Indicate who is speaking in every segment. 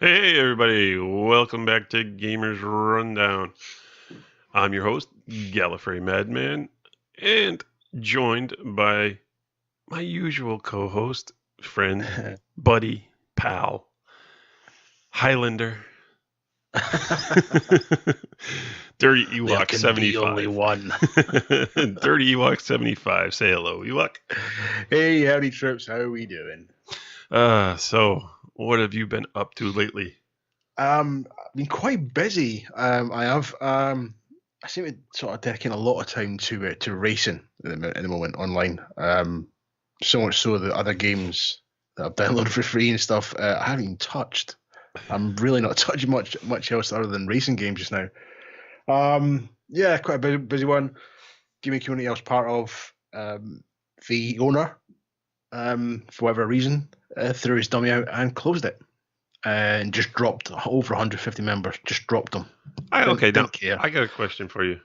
Speaker 1: Hey everybody, welcome back to Gamers Rundown. I'm your host, Gallifrey Madman, and joined by my usual co-host, friend, buddy, pal, Highlander, Dirty
Speaker 2: There
Speaker 1: Ewok
Speaker 2: can be only
Speaker 1: 75.
Speaker 2: one.
Speaker 1: Dirty Ewok 75, say hello, Ewok.
Speaker 2: Hey, howdy, trips. How are we doing?
Speaker 1: So what have you been up to lately?
Speaker 2: I've been quite busy. I have. I seem to sort of dedicate a lot of time to racing at the moment online. So much so that other games that I've downloaded for free and stuff, I haven't even touched. I'm really not touching much else other than racing games just now. Yeah, quite a busy one. Gaming community I was part of. The owner, for whatever reason, threw his dummy out and closed it, and just dropped over 150 members. Just dropped them.
Speaker 1: Okay, now
Speaker 2: Didn't care.
Speaker 1: I got a question for you.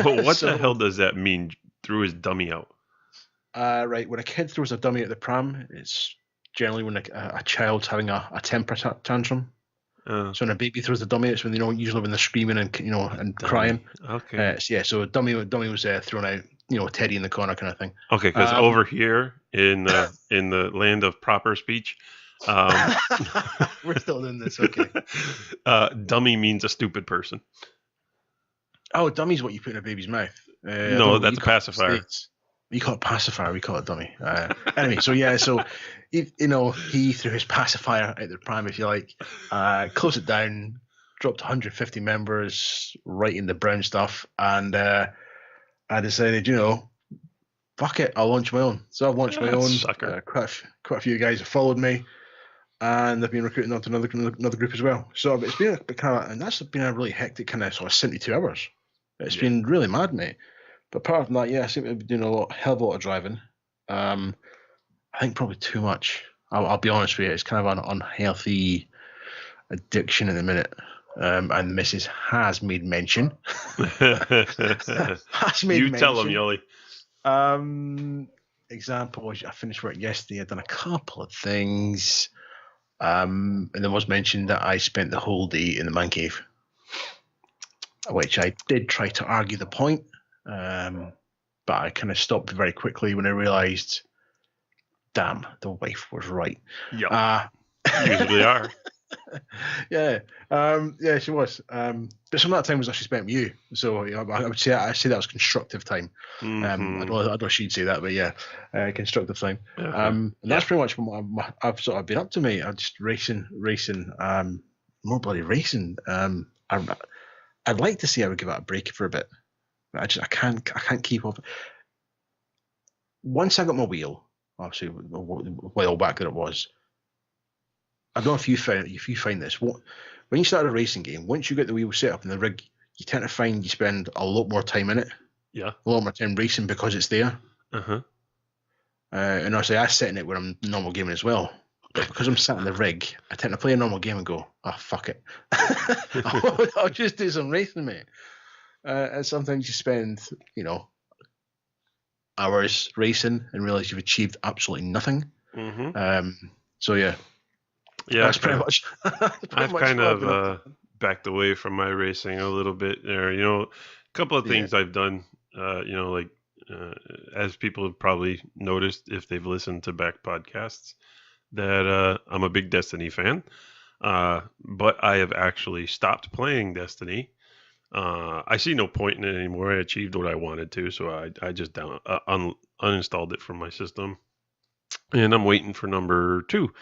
Speaker 1: What the
Speaker 2: So,
Speaker 1: hell does that mean? Threw his dummy out.
Speaker 2: right, when a kid throws a dummy at the pram, it's generally when a child's having a temper tantrum.
Speaker 1: Uh,
Speaker 2: So when a baby throws a dummy, it's when usually when they're screaming and and
Speaker 1: dummy.
Speaker 2: crying.
Speaker 1: Okay.
Speaker 2: So dummy was thrown out. Teddy in the corner kind of thing.
Speaker 1: Okay, because
Speaker 2: Um,
Speaker 1: over here in the land of proper speech, um,
Speaker 2: We're still doing this, okay?
Speaker 1: dummy means a stupid person.
Speaker 2: Oh, dummy's what you put in a baby's mouth. I don't
Speaker 1: No,
Speaker 2: know what
Speaker 1: that's
Speaker 2: you
Speaker 1: a
Speaker 2: call it in the
Speaker 1: pacifier.
Speaker 2: States. You call it pacifier. We call it dummy. Anyway, so he threw his pacifier out the pram, if you like, closed it down, dropped 150 members right in the brown stuff, and I decided, fuck it, I'll launch my own. So I've launched my own.
Speaker 1: Sucker.
Speaker 2: Quite a few guys have followed me, and they've been recruiting onto another group as well. So it's been and that's been a really hectic kind of sort of 72 hours. It's been really mad, mate. But apart from that, yeah, I seem to be doing hell of a lot of driving. I think probably too much. I'll be honest with you, it's kind of an unhealthy addiction at the minute. And the missus has made mention. Has made
Speaker 1: You tell him,
Speaker 2: mention.
Speaker 1: Yoli.
Speaker 2: Example, I finished work yesterday. I've done a couple of things. And there was mentioned that I spent the whole day in the man cave, which I did try to argue the point. But I kind of stopped very quickly when I realised, damn, the wife was right.
Speaker 1: Yeah, usually are.
Speaker 2: Yeah, yeah, she was. But some of that time was actually spent with you, so I would say that was constructive time.
Speaker 1: Mhm.
Speaker 2: I don't know if she'd say that, but yeah, constructive time.
Speaker 1: Okay.
Speaker 2: And that's pretty much what I've sort of been up to, mate. I'm just racing, more bloody racing. I'd like to see I would give it a break for a bit. I can't keep up. Once I got my wheel, obviously a while back that it was. I don't know if you find this. When you start a racing game, once you get the wheel set up in the rig, you tend to find you spend a lot more time in it.
Speaker 1: Yeah.
Speaker 2: A lot more time racing because it's there.
Speaker 1: Uh-huh.
Speaker 2: And obviously I set in it when I'm normal gaming as well. But because I'm sat in the rig, I tend to play a normal game and go, oh, fuck it. I'll just do some racing, mate. And sometimes you spend, hours racing and realize you've achieved absolutely nothing.
Speaker 1: Mm-hmm.
Speaker 2: So yeah, that's pretty much.
Speaker 1: I've kind of backed away from my racing a little bit there. A couple of things I've done. As people have probably noticed if they've listened to back podcasts, that I'm a big Destiny fan. But I have actually stopped playing Destiny. I see no point in it anymore. I achieved what I wanted to, so I just uninstalled it from my system, and I'm waiting for number 2.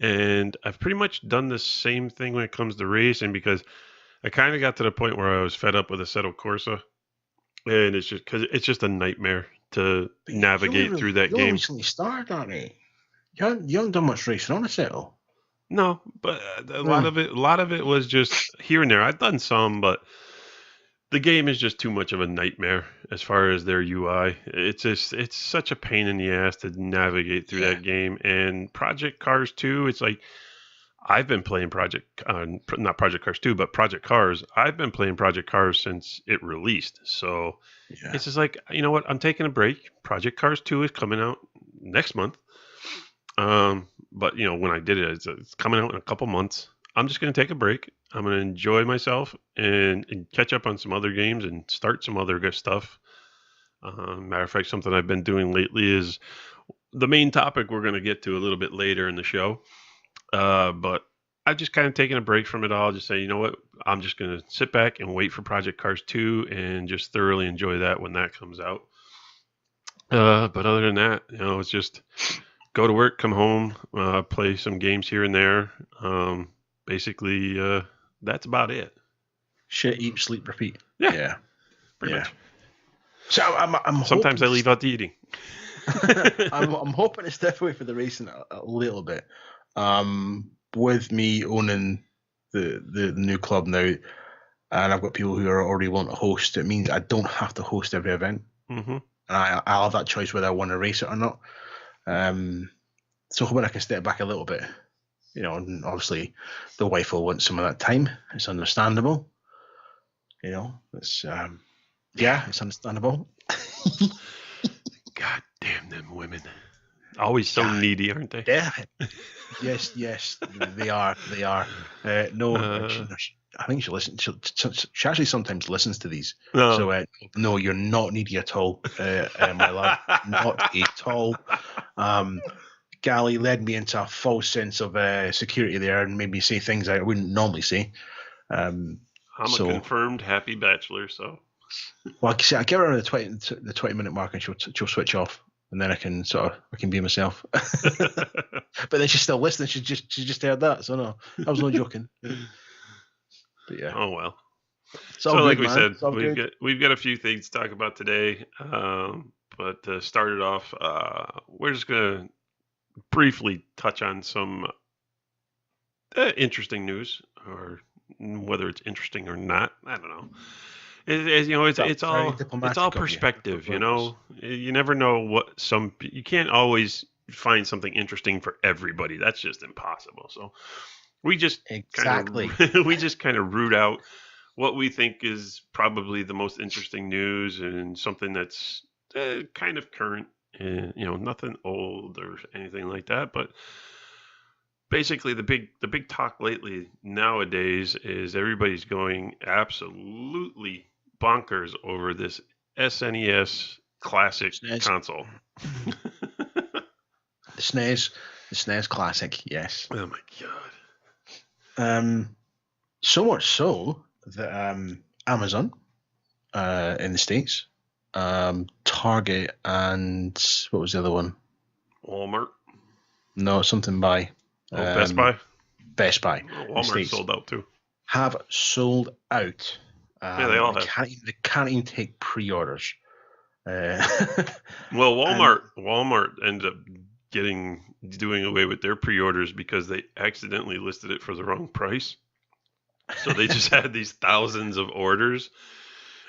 Speaker 1: And I've pretty much done the same thing when it comes to racing, because I kind of got to the point where I was fed up with Assetto Corsa, and it's just a nightmare to navigate through that game.
Speaker 2: You recently started, aren't you? You haven't done much racing on Assetto.
Speaker 1: No, but a lot of it was just here and there. I've done some, but the game is just too much of a nightmare as far as their UI. It's such a pain in the ass to navigate through that game. And Project Cars 2, it's like I've been playing not Project Cars 2, but Project Cars. I've been playing Project Cars since it released. So it's just like, you know what? I'm taking a break. Project Cars 2 is coming out next month. But when I did it, it's coming out in a couple months. I'm just going to take a break. I'm going to enjoy myself and catch up on some other games and start some other good stuff. Matter of fact, something I've been doing lately is the main topic we're going to get to a little bit later in the show. But I've just kind of taken a break from it all. Just say, you know what? I'm just going to sit back and wait for Project Cars 2 and just thoroughly enjoy that when that comes out. But other than that, it's just go to work, come home, play some games here and there. Basically, that's about it.
Speaker 2: Shit, eat, sleep, repeat.
Speaker 1: Yeah, pretty much.
Speaker 2: So I'm
Speaker 1: sometimes I leave out the eating.
Speaker 2: I'm hoping to step away for the racing a little bit. With me owning the new club now, and I've got people who are already wanting to host, it means I don't have to host every event.
Speaker 1: Mm-hmm.
Speaker 2: And I'll have that choice whether I want to race it or not. So hoping I can step back a little bit. And obviously the wife will want some of that time. It's understandable. It's it's understandable.
Speaker 1: God damn them women. Always so needy, aren't they?
Speaker 2: Yeah. Yes, they are. No, I think she listens. She actually sometimes listens to these.
Speaker 1: No.
Speaker 2: So no, you're not needy at all, my love. Not at all. Gally led me into a false sense of security there and made me say things I wouldn't normally say.
Speaker 1: I'm a confirmed happy bachelor, so.
Speaker 2: Well, I give her the 20-minute mark and she'll switch off, and then I can be myself. But then she's still listening. She just heard that, so no, I was not joking. But yeah.
Speaker 1: Oh well.
Speaker 2: So
Speaker 1: like we said, we've got a few things to talk about today. But to start it off, we're just gonna briefly touch on some interesting news, or whether it's interesting or not, I don't know. It's all perspective. You never know what you can't always find something interesting for everybody. That's just impossible. So we just kind of root out what we think is probably the most interesting news and something that's kind of current. Nothing old or anything like that, but basically the big talk lately nowadays is everybody's going absolutely bonkers over this SNES Classic console.
Speaker 2: The SNES Classic, yes.
Speaker 1: Oh my god.
Speaker 2: So much so that Amazon in the States, Target, and what was the other one?
Speaker 1: Walmart.
Speaker 2: No, something by.
Speaker 1: Best Buy.
Speaker 2: Best Buy.
Speaker 1: Walmart sold out too.
Speaker 2: Have sold out.
Speaker 1: Yeah, they all have.
Speaker 2: They can't even take pre-orders.
Speaker 1: Well, Walmart ended up doing away with their pre-orders because they accidentally listed it for the wrong price. So they just had these thousands of orders.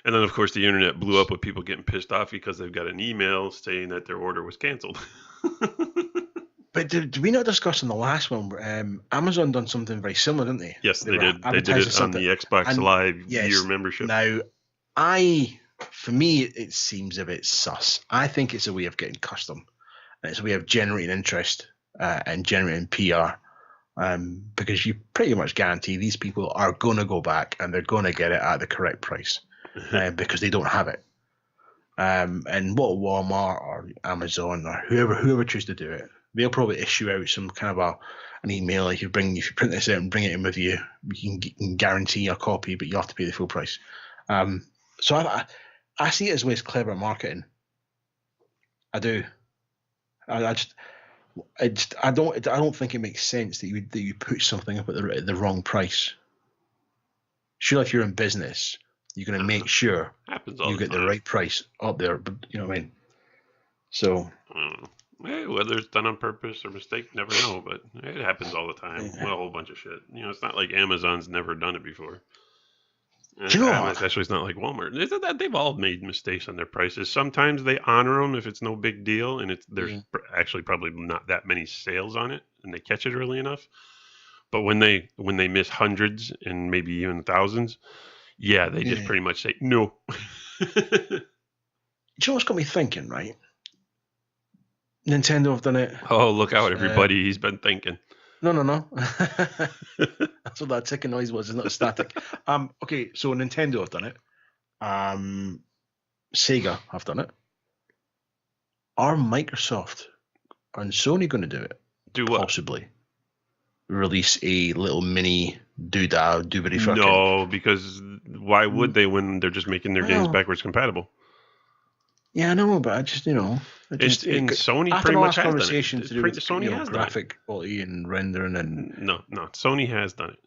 Speaker 1: And then, of course, the internet blew up with people getting pissed off because they've got an email saying that their order was canceled.
Speaker 2: But did we not discuss in the last one? Amazon done something very similar, didn't they?
Speaker 1: Yes, they did. They did it on the Xbox Live year membership.
Speaker 2: Now, for me, it seems a bit sus. I think it's a way of getting custom, and it's a way of generating interest and generating PR. Because you pretty much guarantee these people are going to go back and they're going to get it at the correct price because they don't have it. And what Walmart or Amazon or whoever choose to do it, they'll probably issue out some kind of an email like if you print this out and bring it in with you, you can guarantee a copy, but you have to pay the full price. So I see it as ways clever marketing. I do. I don't think it makes sense that you put something up at the wrong price. Sure, if you're in business, you're going to make sure you get the right price up there. But you know what I mean. So,
Speaker 1: whether it's done on purpose or mistake, never know. But it happens all the time. Yeah. Well, a whole bunch of shit. It's not like Amazon's never done it before.
Speaker 2: Do you know what?
Speaker 1: Especially it's not like Walmart. They've all made mistakes on their prices. Sometimes they honor them if it's no big deal, and there's actually probably not that many sales on it, and they catch it early enough. But when they miss hundreds and maybe even thousands, they just pretty much say no.
Speaker 2: Do you know what's got me thinking, right? Nintendo have done it.
Speaker 1: Oh, look out, everybody! He's been thinking.
Speaker 2: No. That's what that ticking noise was. It's not static. Okay, so Nintendo have done it. Sega have done it. Are Microsoft and Sony going to do it?
Speaker 1: Do what?
Speaker 2: Possibly. Release a little mini doobity fucking.
Speaker 1: No, because why would they when they're just making their games backwards compatible?
Speaker 2: Yeah, I know, but I just,
Speaker 1: And Sony pretty much has done it.
Speaker 2: To do with,
Speaker 1: Sony has
Speaker 2: graphic quality and rendering and
Speaker 1: no, Sony has done it.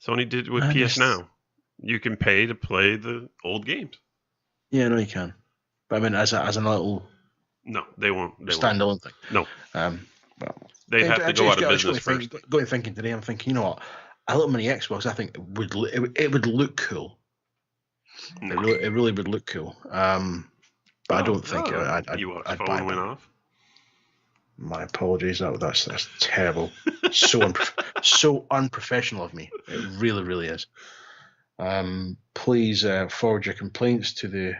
Speaker 1: Sony did with PS Now. You can pay to play the old games.
Speaker 2: Yeah, no, you can. But I mean, as a little.
Speaker 1: No, they won't.
Speaker 2: Standalone thing.
Speaker 1: No.
Speaker 2: Well,
Speaker 1: they'd have to go out of business first.
Speaker 2: Going thinking today, I'm thinking, you know what? A little mini Xbox, I think it would look cool. No. It really would look cool. But I don't think I'd buy
Speaker 1: phone went off.
Speaker 2: My apologies. That's terrible. So unprofessional of me. It really, really is. Please forward your complaints to the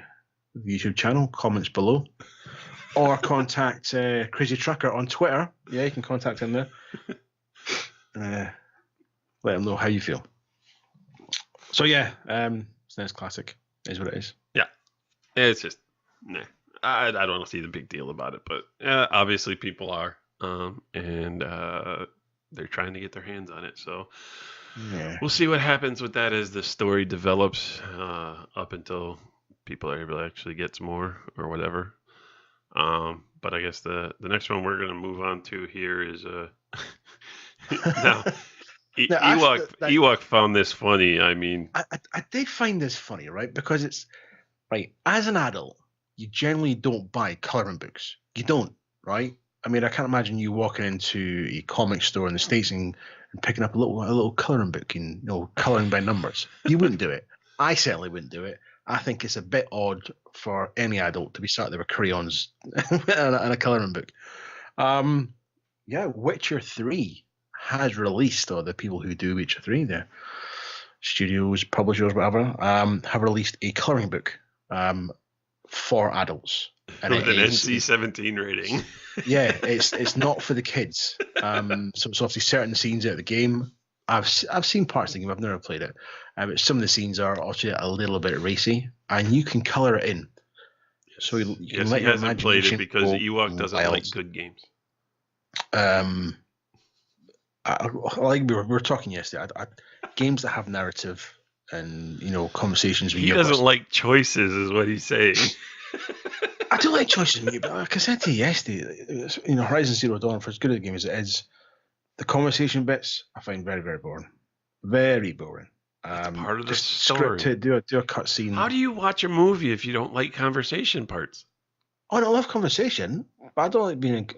Speaker 2: YouTube channel, comments below, or contact Crazy Trucker on Twitter. Yeah, you can contact him there. Let him know how you feel. So yeah, SNES Classic is what it is.
Speaker 1: Yeah, it's just I don't see the big deal about it, but obviously people are, and they're trying to get their hands on it. So we'll see what happens with that as the story develops up until people are able to actually get some more or whatever. But I guess the next one we're going to move on to here is now. Ewok found this funny. I mean,
Speaker 2: I did find this funny, right? Because it's right as an adult, you generally don't buy coloring books. You don't, right? I mean, I can't imagine you walking into a comic store in the States and picking up a little coloring book and coloring by numbers. You wouldn't do it. I certainly wouldn't do it. I think it's a bit odd for any adult to be sat there with crayons and a coloring book. Witcher 3 has released, or the people who do Witcher 3, their studios, publishers, whatever, have released a coloring book for adults.
Speaker 1: And with an NC-17 rating.
Speaker 2: Yeah, it's not for the kids. So obviously certain scenes out of the game. I've seen parts of the game. I've never played it. But some of the scenes are actually a little bit racy, and you can color it in. So you can let your imagination
Speaker 1: played it because Ewok doesn't like good games.
Speaker 2: Like we were talking yesterday, games that have narrative and conversations.
Speaker 1: He doesn't like choices, is what he's saying.
Speaker 2: I do like choices, mate, but like I said to you yesterday, Horizon Zero Dawn, for as good a game as it is, the conversation bits I find very, very boring. Very boring.
Speaker 1: Part of the story.
Speaker 2: Scripted, do a cutscene.
Speaker 1: How do you watch a movie if you don't like conversation parts?
Speaker 2: Oh, I love conversation, but I don't like being,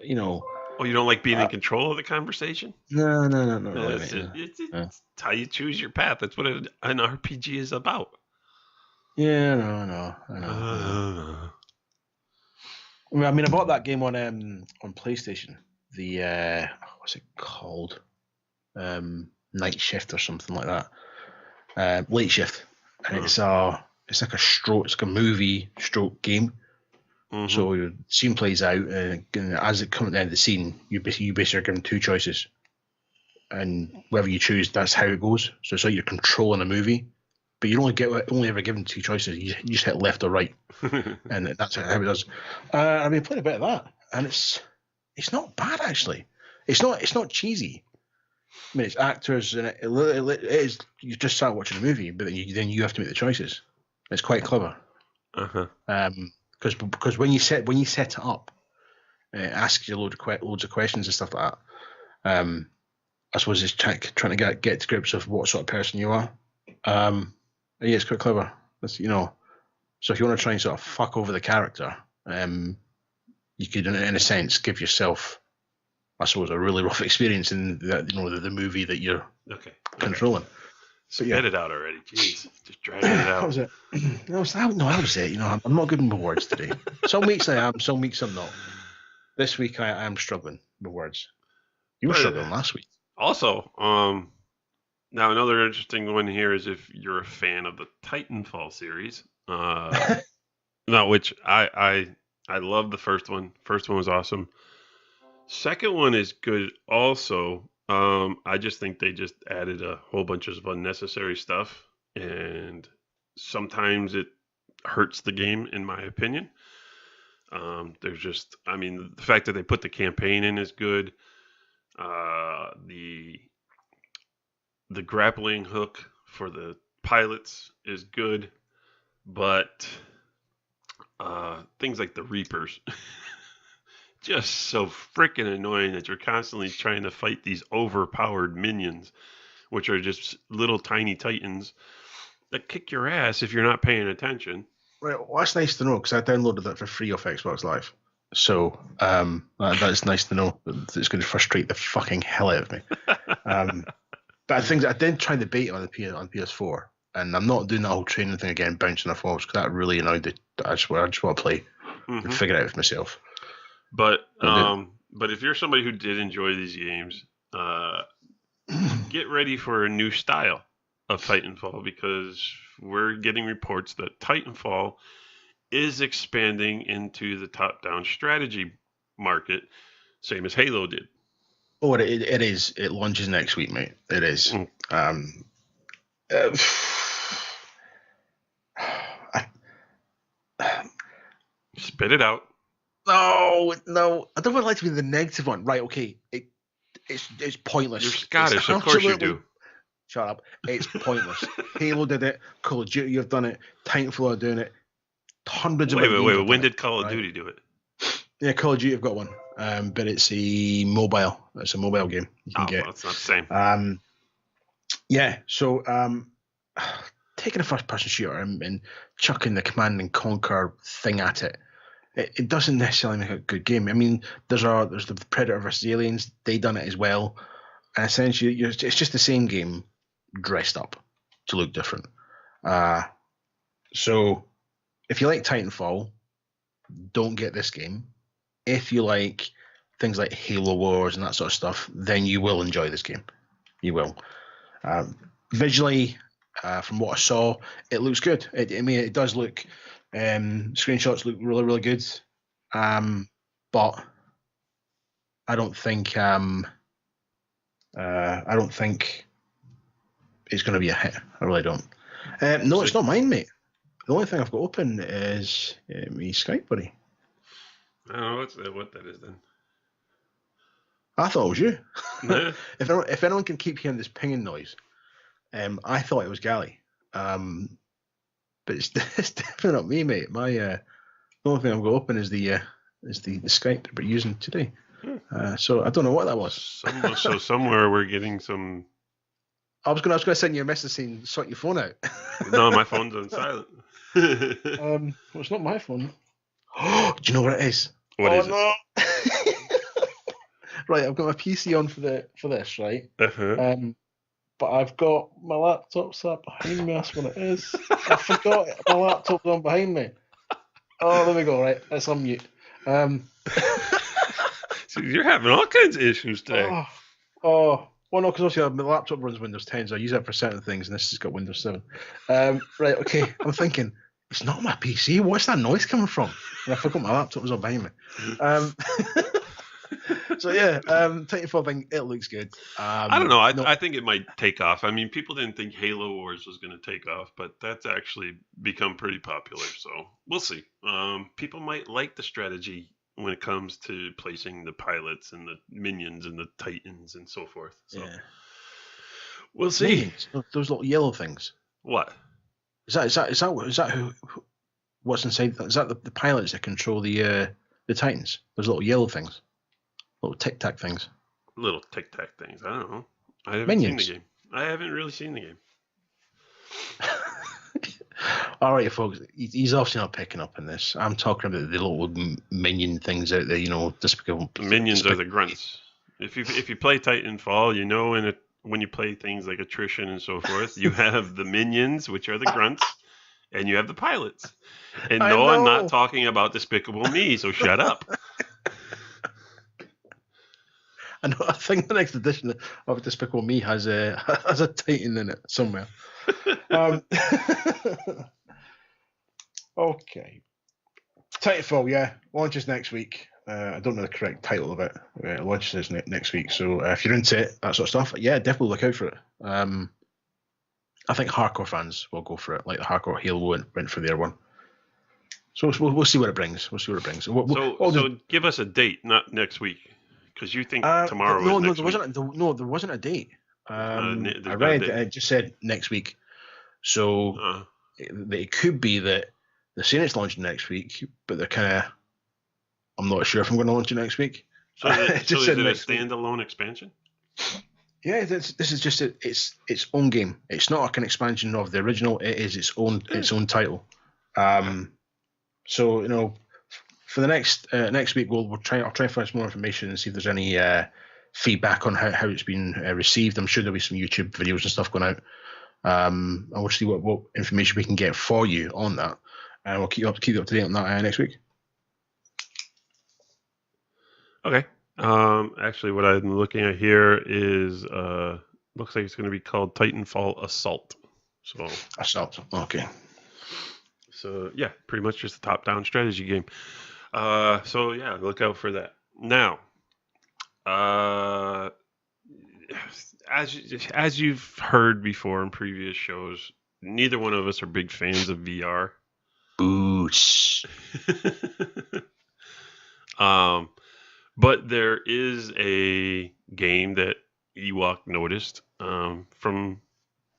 Speaker 1: Oh, you don't like being in control of the conversation?
Speaker 2: No.
Speaker 1: It's how you choose your path. That's what an RPG is about.
Speaker 2: Yeah, I know. I mean, I bought that game on PlayStation. The what's it called? Night Shift or something like that. Late Shift, and it's like a movie stroke game. Mm-hmm. So your scene plays out, and as it comes to the end of the scene, you basically are given two choices, and whatever you choose, that's how it goes. So it's like you're controlling a movie, but you only ever given two choices. You just hit left or right, and that's how it does. I mean, I played a bit of that, and it's not bad actually. It's not cheesy. I mean, it's actors, and it is. You just start watching a movie, but then you have to make the choices. It's quite clever. Because when you set it up, it asks you loads of questions and stuff like that. I suppose it's trying to get to grips of what sort of person you are. Yeah, it's quite clever. That's, so if you want to try and sort of fuck over the character, you could, in a sense, give yourself, I suppose, a really rough experience in the movie that you're controlling.
Speaker 1: Okay. So get it out already. Jeez, just dragging it out.
Speaker 2: That was it. That was it. I'm not good with words today. Some weeks I am, some weeks I'm not. This week I am struggling with words. You were struggling last week.
Speaker 1: Also, now another interesting one here is if you're a fan of the Titanfall series. Which I love the first one. First one was awesome. Second one is good also, I just think they just added a whole bunch of unnecessary stuff, and sometimes it hurts the game, in my opinion. There's just, I mean, the fact that they put the campaign in is good. The grappling hook for the pilots is good, but things like the Reapers, just so freaking annoying that you're constantly trying to fight these overpowered minions, which are just little tiny titans that kick your ass if you're not paying attention.
Speaker 2: Right, well, that's nice to know because I downloaded that for free off Xbox Live. So that's nice to know that it's going to frustrate the fucking hell out of me. But I did try the beta on PS4, and I'm not doing that whole training thing again, bouncing off walls, because that really annoyed it. I just want to play and figure it out for myself.
Speaker 1: But if you're somebody who did enjoy these games, get ready for a new style of Titanfall, because we're getting reports that Titanfall is expanding into the top-down strategy market, same as Halo did.
Speaker 2: Oh, it is. It launches next week, mate. It is.
Speaker 1: Spit it out.
Speaker 2: No. I don't want to like to be the negative one. Right, okay. It's pointless.
Speaker 1: You're Scottish, of course you do.
Speaker 2: Shut up. It's pointless. Halo did it. Call of Duty have done it. Titanfall are doing it. Hundreds of
Speaker 1: Wait. When did Call of Duty do it?
Speaker 2: Yeah, Call of Duty have got one. But it's a mobile. It's a mobile game you can get.
Speaker 1: Well, it's not the same.
Speaker 2: Yeah, so taking a first-person shooter and chucking the command and conquer thing at it, it doesn't necessarily make a good game. I mean, there's the Predator versus Aliens. They done it as well, and essentially, it's just the same game dressed up to look different. So if you like Titanfall, don't get this game. If you like things like Halo Wars and that sort of stuff, then you will enjoy this game. You will. Visually, from what I saw, it looks good. It does look. Screenshots look really, really good. But I don't think. I don't think it's going to be a hit. I really don't. No, it's not mine, mate. The only thing I've got open is me Skype, buddy.
Speaker 1: I don't know what that is then.
Speaker 2: I thought it was you.
Speaker 1: Nah.
Speaker 2: If anyone can keep hearing this pinging noise, I thought it was Gally. But it's definitely not me, mate. The only thing I've got open is the Skype that we're using today. So I don't know what that was.
Speaker 1: So somewhere we're getting some.
Speaker 2: I was gonna send you a message saying sort your phone out.
Speaker 1: No, my phone's on silent.
Speaker 2: Well, it's not my phone. Do you know what it is?
Speaker 1: What is
Speaker 2: no. Right, I've got my PC on for this, right? But I've got my laptop sat behind me. That's what it is. I forgot my laptop's on behind me. Oh, there we go. Right, let's unmute.
Speaker 1: So you're having all kinds of issues today.
Speaker 2: Well, no, because obviously my laptop runs Windows 10, so I use that for certain things, and this has got Windows 7. Right, okay. I'm thinking, it's not my PC. What's that noise coming from? And I forgot my laptop was on behind me. So yeah, Titanfall thing, it looks good.
Speaker 1: I don't know. I think it might take off. I mean, people didn't think Halo Wars was going to take off, but that's actually become pretty popular. So we'll see. People might like the strategy when it comes to placing the pilots and the minions and the titans and so forth. So
Speaker 2: yeah.
Speaker 1: We'll see.
Speaker 2: Minions, those little yellow things.
Speaker 1: What?
Speaker 2: Is that who? What's inside? Is that the pilots that control the titans? Those little yellow things. Little tic tac things.
Speaker 1: Little tic tac things. I don't know. I haven't
Speaker 2: Minions.
Speaker 1: seen the game. I haven't really seen the game.
Speaker 2: All right, folks. He's obviously not picking up on this. I'm talking about the little minion things out there. You know, despicable.
Speaker 1: The minions are the grunts. If you play Titanfall, you know when you play things like attrition and so forth, you have the minions, which are the grunts, and you have the pilots. And no, I'm not talking about Despicable Me, so shut up.
Speaker 2: I think the next edition of Despicable Me has a Titan in it somewhere. Okay. Titanfall, yeah, launches next week. I don't know the correct title of it. It launches next week. So if you're into it, that sort of stuff, yeah, definitely look out for it. I think hardcore fans will go for it, like the hardcore Halo went for their one. So we'll see what it brings. We'll see what it brings.
Speaker 1: So give us a date, not next week, because you think tomorrow is
Speaker 2: no,
Speaker 1: next week.
Speaker 2: there wasn't a date. I
Speaker 1: There's not a
Speaker 2: read
Speaker 1: date.
Speaker 2: it just said next week. So it could be that they're saying it's launching next week, but they're kind of. I'm not sure if I'm going to launch it next week.
Speaker 1: So is it a standalone expansion?
Speaker 2: Yeah, this is just its own game. It's not like an expansion of the original. It is its own title. So for the next week, I'll try and find some more information and see if there's any feedback on how it's been received. I'm sure there'll be some YouTube videos and stuff going out. And we'll see what information we can get for you on that, and we'll keep you up to date on that next week.
Speaker 1: Okay. Actually, what I'm looking at here is looks like it's going to be called Titanfall Assault. So
Speaker 2: Assault. Okay.
Speaker 1: So yeah, pretty much just a top-down strategy game. So yeah, look out for that. Now, as you've heard before in previous shows, neither one of us are big fans of VR.
Speaker 2: Boots.
Speaker 1: But there is a game that Ewok noticed from,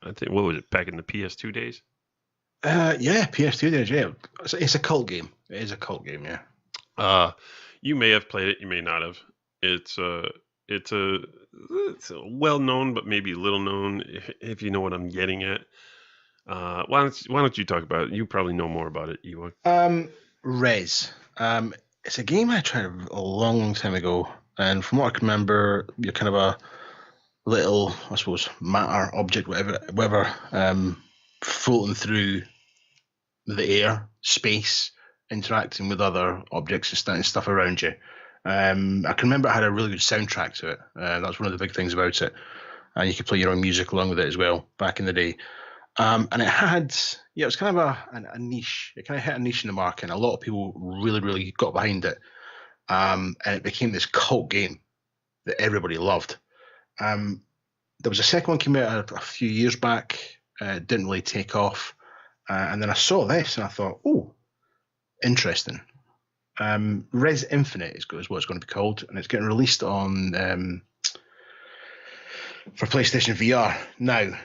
Speaker 1: I think, what was it, back in the PS2 days?
Speaker 2: Yeah, PS2 days, yeah. It's a cult game. It is a cult game,
Speaker 1: yeah. You may have played it, you may not have. It's a well-known, but maybe little known, if you know what I'm getting at. Why don't you talk about it? You probably know more about it, Ewok.
Speaker 2: Rez. It's a game I tried a long time ago, and from what I can remember, you're kind of a little, I suppose, matter object, whatever, floating through the air, space, interacting with other objects and stuff around you. I can remember it had a really good soundtrack to it. That's one of the big things about it. And you could play your own music along with it as well back in the day. And it had, it was kind of a niche. It kind of hit a niche in the market, and a lot of people really, really got behind it. And it became this cult game that everybody loved. There was a second one came out a few years back. Didn't really take off. And then I saw this, and I thought, oh, interesting. Res Infinite is what it's going to be called, and it's getting released on for PlayStation VR. Now,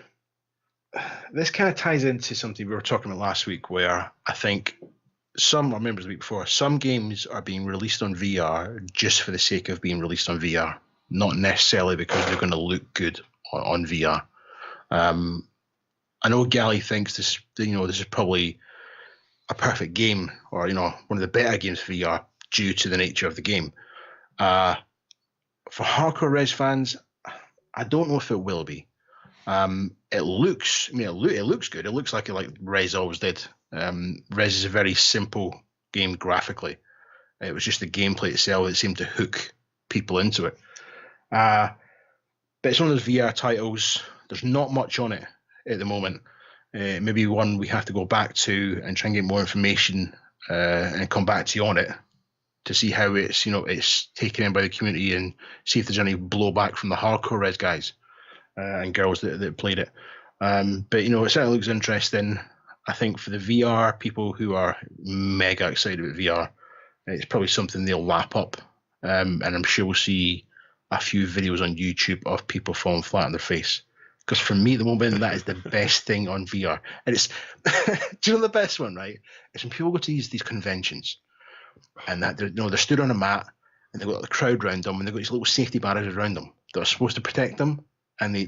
Speaker 2: this kind of ties into something we were talking about last week, where I think I remember the week before, some games are being released on VR just for the sake of being released on VR, not necessarily because they're going to look good on VR. I know Gally thinks this is probably a perfect game, or one of the better games for VR due to the nature of the game. For hardcore Res fans, I don't know if it will be. It looks good. It looks like Res always did. Res is a very simple game graphically. It was just the gameplay itself that seemed to hook people into it. But it's one of those VR titles. There's not much on it at the moment. Maybe one we have to go back to and try and get more information and come back to you on it to see how it's taken in by the community and see if there's any blowback from the hardcore Res guys and girls that played it. But it certainly looks interesting. I think for the VR people who are mega excited about VR, it's probably something they'll lap up. And I'm sure we'll see a few videos on YouTube of people falling flat on their face. Because for me, at the moment, that is the best thing on VR. And it's, do you know the best one, right? It's when people go to these conventions and that they're stood on a mat and they've got the crowd around them and they've got these little safety barriers around them that are supposed to protect them. And they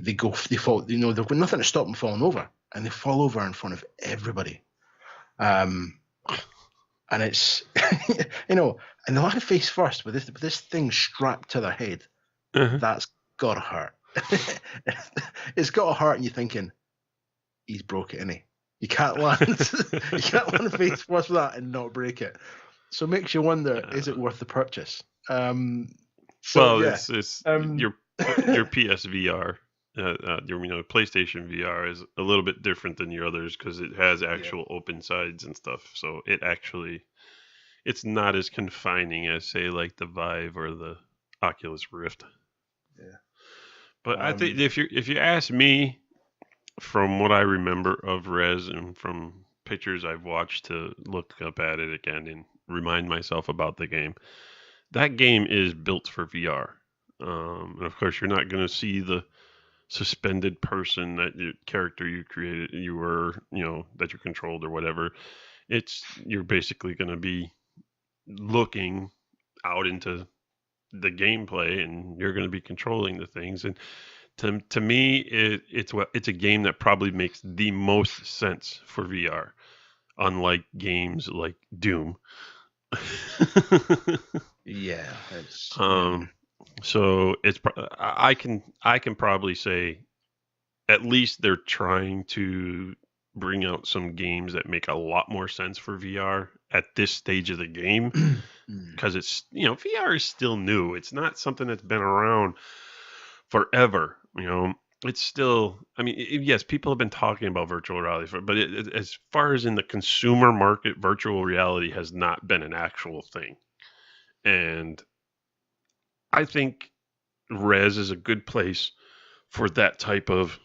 Speaker 2: fall, they've got nothing to stop them falling over. And they fall over in front of everybody. And it's, and they land face first with this thing strapped to their head. Uh-huh. That's got to hurt. It's got to hurt, and you're thinking, he's broke it, isn't he? You can't land face first with that and not break it. So it makes you wonder, is it worth the purchase?
Speaker 1: It's your PSVR. Your PlayStation VR is a little bit different than your others because it has actual open sides and stuff. So it it's not as confining as say like the Vive or the Oculus Rift.
Speaker 2: Yeah.
Speaker 1: But I think if you ask me, from what I remember of Res and from pictures I've watched to look up at it again and remind myself about the game, that game is built for VR. And of course, you're not going to see the suspended person that your character you created, you were, that you controlled or whatever. You're basically going to be looking out into the gameplay and you're going to be controlling the things. And to me, it's a game that probably makes the most sense for VR, unlike games like Doom.
Speaker 2: Yeah, it's
Speaker 1: So I can probably say at least they're trying to bring out some games that make a lot more sense for VR at this stage of the game, because it's VR is still new. It's not something that's been around forever. It's still. I mean, yes, people have been talking about virtual reality, but as far as in the consumer market, virtual reality has not been an actual thing. And I think Res is a good place for that type of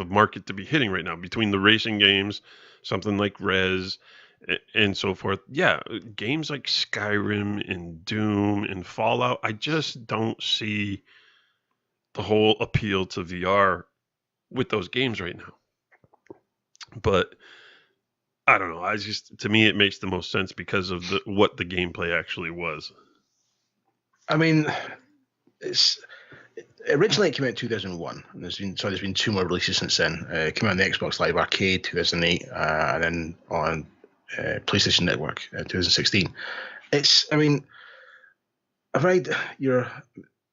Speaker 1: market to be hitting right now, between the racing games, something like Res and so forth. Yeah, games like Skyrim and Doom and Fallout, I just don't see the whole appeal to VR with those games right now. But I don't know. To me, it makes the most sense because of what the gameplay actually was.
Speaker 2: I mean, it's originally it came out in 2001, and there's been two more releases since then. It came out on the Xbox Live Arcade 2008, and then on PlayStation Network 2016.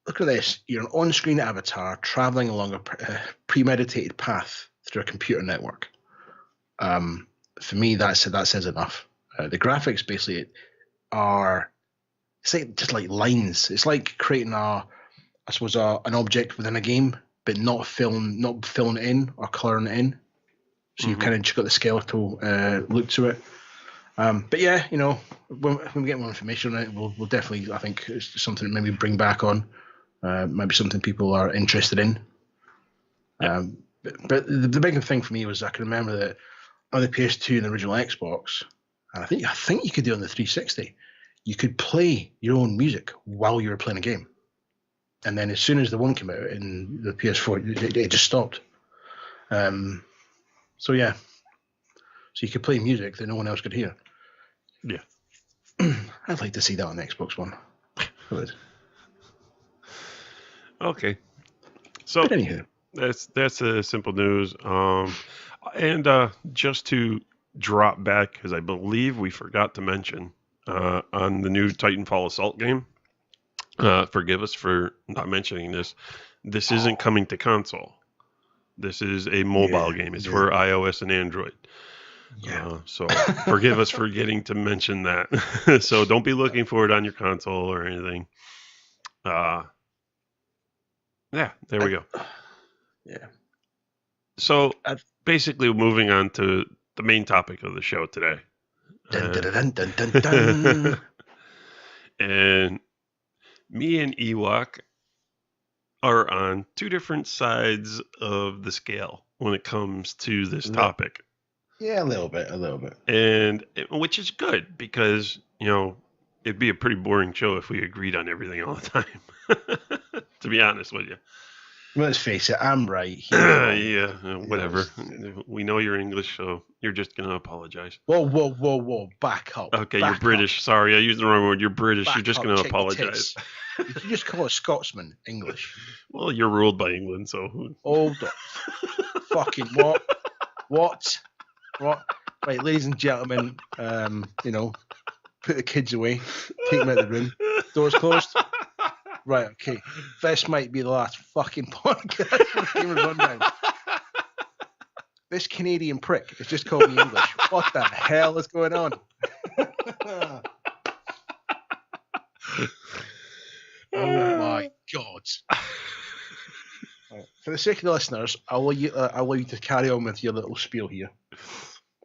Speaker 2: Look at this. You're an on-screen avatar traveling along a premeditated path through a computer network. For me, that says enough. The graphics basically it's like just like lines. It's like creating an object within a game, but not filling it in or coloring it in. So you've kind of just got the skeletal look to it. But yeah, when we get more information on it, we'll definitely, I think it's something that maybe bring back on. Maybe something people are interested in. But the big thing for me was I can remember that on the PS2 and the original Xbox, and I think you could do it on the 360. You could play your own music while you were playing a game, and then as soon as the one came out in the PS4, it just stopped. So yeah, so you could play music that no one else could hear.
Speaker 1: Yeah,
Speaker 2: I'd like to see that on the Xbox One. I would.
Speaker 1: Okay, so
Speaker 2: But anywho,
Speaker 1: that's a simple news. And just to drop back, because I believe we forgot to mention on the new Titanfall Assault game. Forgive us for not mentioning this. This isn't coming to console. This is a mobile game. It's for iOS and Android.
Speaker 2: yeah.
Speaker 1: So forgive us for getting to mention that. So don't be looking for it on your console or anything. Yeah, there we go.
Speaker 2: Yeah.
Speaker 1: So basically, moving on to the main topic of the show today.
Speaker 2: Dun, dun, dun, dun, dun, dun.
Speaker 1: And me and Ewok are on two different sides of the scale when it comes to this topic.
Speaker 2: Yeah, a little bit.
Speaker 1: And which is good, because, it'd be a pretty boring show if we agreed on everything all the time, to be honest with you.
Speaker 2: Let's face it, I'm right.
Speaker 1: Yeah, whatever. We know you're English, so you're just going to apologize.
Speaker 2: Whoa. Back up.
Speaker 1: Okay, you're British. Sorry, I used the wrong word. You're British. You're just going to apologize.
Speaker 2: You can just call a Scotsman English.
Speaker 1: Well, you're ruled by England, so.
Speaker 2: Hold up. Fucking what? Right, ladies and gentlemen, put the kids away. Take them out of the room. Doors closed. Right, okay. This might be the last fucking podcast for Gamer Rundown. This Canadian prick has just called me English. What the hell is going on? Oh my God. Right. For the sake of the listeners, I'll allow you to carry on with your little spiel here.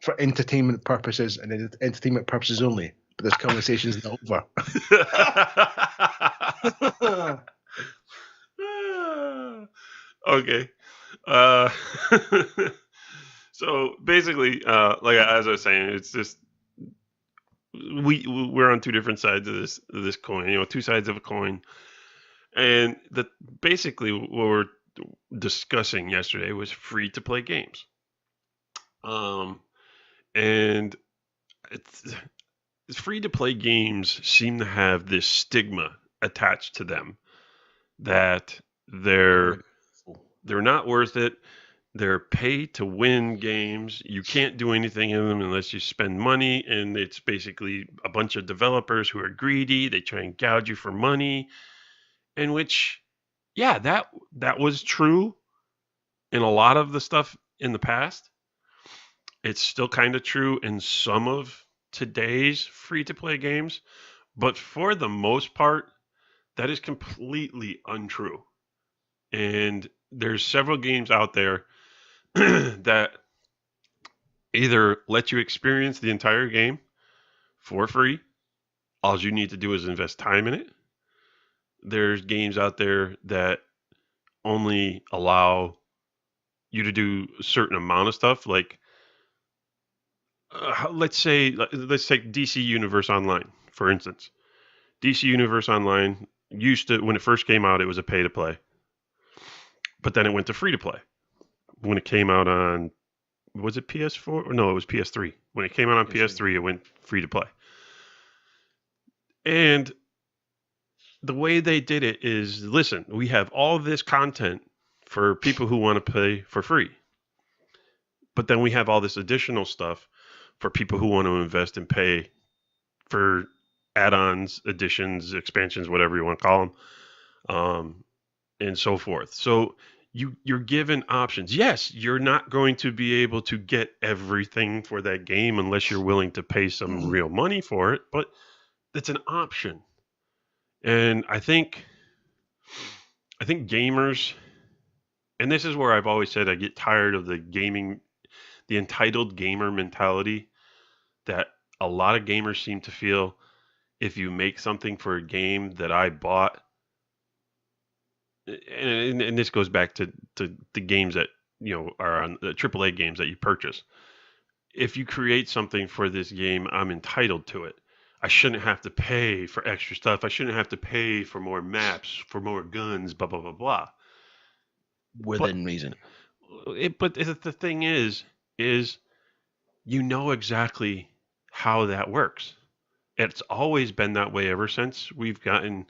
Speaker 2: for entertainment purposes and entertainment purposes only. But this conversation's not over.
Speaker 1: Okay. Uh, so basically, like as I was saying, it's just we're on two different sides of this coin. Two sides of a coin, and basically what we're discussing yesterday was free to play games. And it's free to play games seem to have this stigma attached to them that they're not worth it. They're pay to win games. You can't do anything in them unless you spend money, and it's basically a bunch of developers who are greedy. They try and gouge you for money, in which, yeah, that was true in a lot of the stuff in the past. It's still kind of true in some of today's free-to-play games, but for the most part, that is completely untrue. And there's several games out there that either let you experience the entire game for free. All you need to do is invest time in it. There's games out there that only allow you to do a certain amount of stuff. Like, let's take DC Universe Online, for instance. DC Universe Online when it first came out, it was a pay to play. But then it went to free to play. When it came out on, was it PS4? No, it was PS3. When it came out on PS3, it went free to play. And the way they did it is, listen, we have all this content for people who want to pay for free. But then we have all this additional stuff for people who want to invest and pay for add-ons, additions, expansions, whatever you want to call them, and so forth. So you're given options. Yes, you're not going to be able to get everything for that game unless you're willing to pay some real money for it, but it's an option. And I think gamers, and this is where I've always said I get tired of the entitled gamer mentality that a lot of gamers seem to feel. If you make something for a game that I bought, and this goes back to the games that are on the AAA games that you purchase. If you create something for this game, I'm entitled to it. I shouldn't have to pay for extra stuff. I shouldn't have to pay for more maps, for more guns, blah blah blah blah.
Speaker 2: Within reason.
Speaker 1: But the thing is you know exactly how that works. It's always been that way ever since we've gotten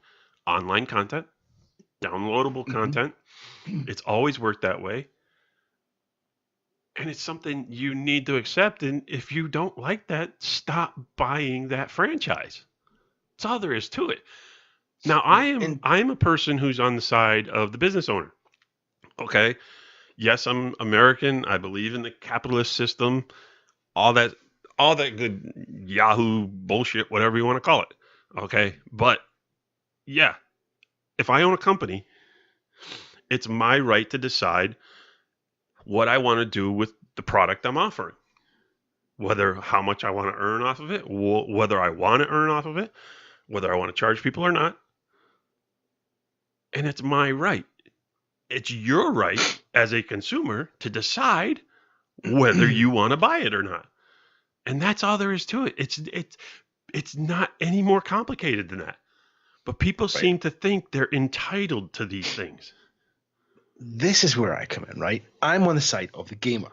Speaker 1: online content, downloadable content. It's always worked that way. And it's something you need to accept. And if you don't like that, stop buying that franchise. That's all there is to it. Now, I'm a person who's on the side of the business owner. Okay. Yes, I'm American. I believe in the capitalist system. All that good Yahoo bullshit, whatever you want to call it. Okay. But yeah, if I own a company, it's my right to decide what I want to do with the product I'm offering. How much I want to earn off of it, whether I want to earn off of it, whether I want to charge people or not. And it's my right. It's your right as a consumer to decide whether you want to buy it or not. And that's all there is to it. It's not any more complicated than that. But people seem to think they're entitled to these things.
Speaker 2: This is where I come in, right? I'm on the side of the gamer.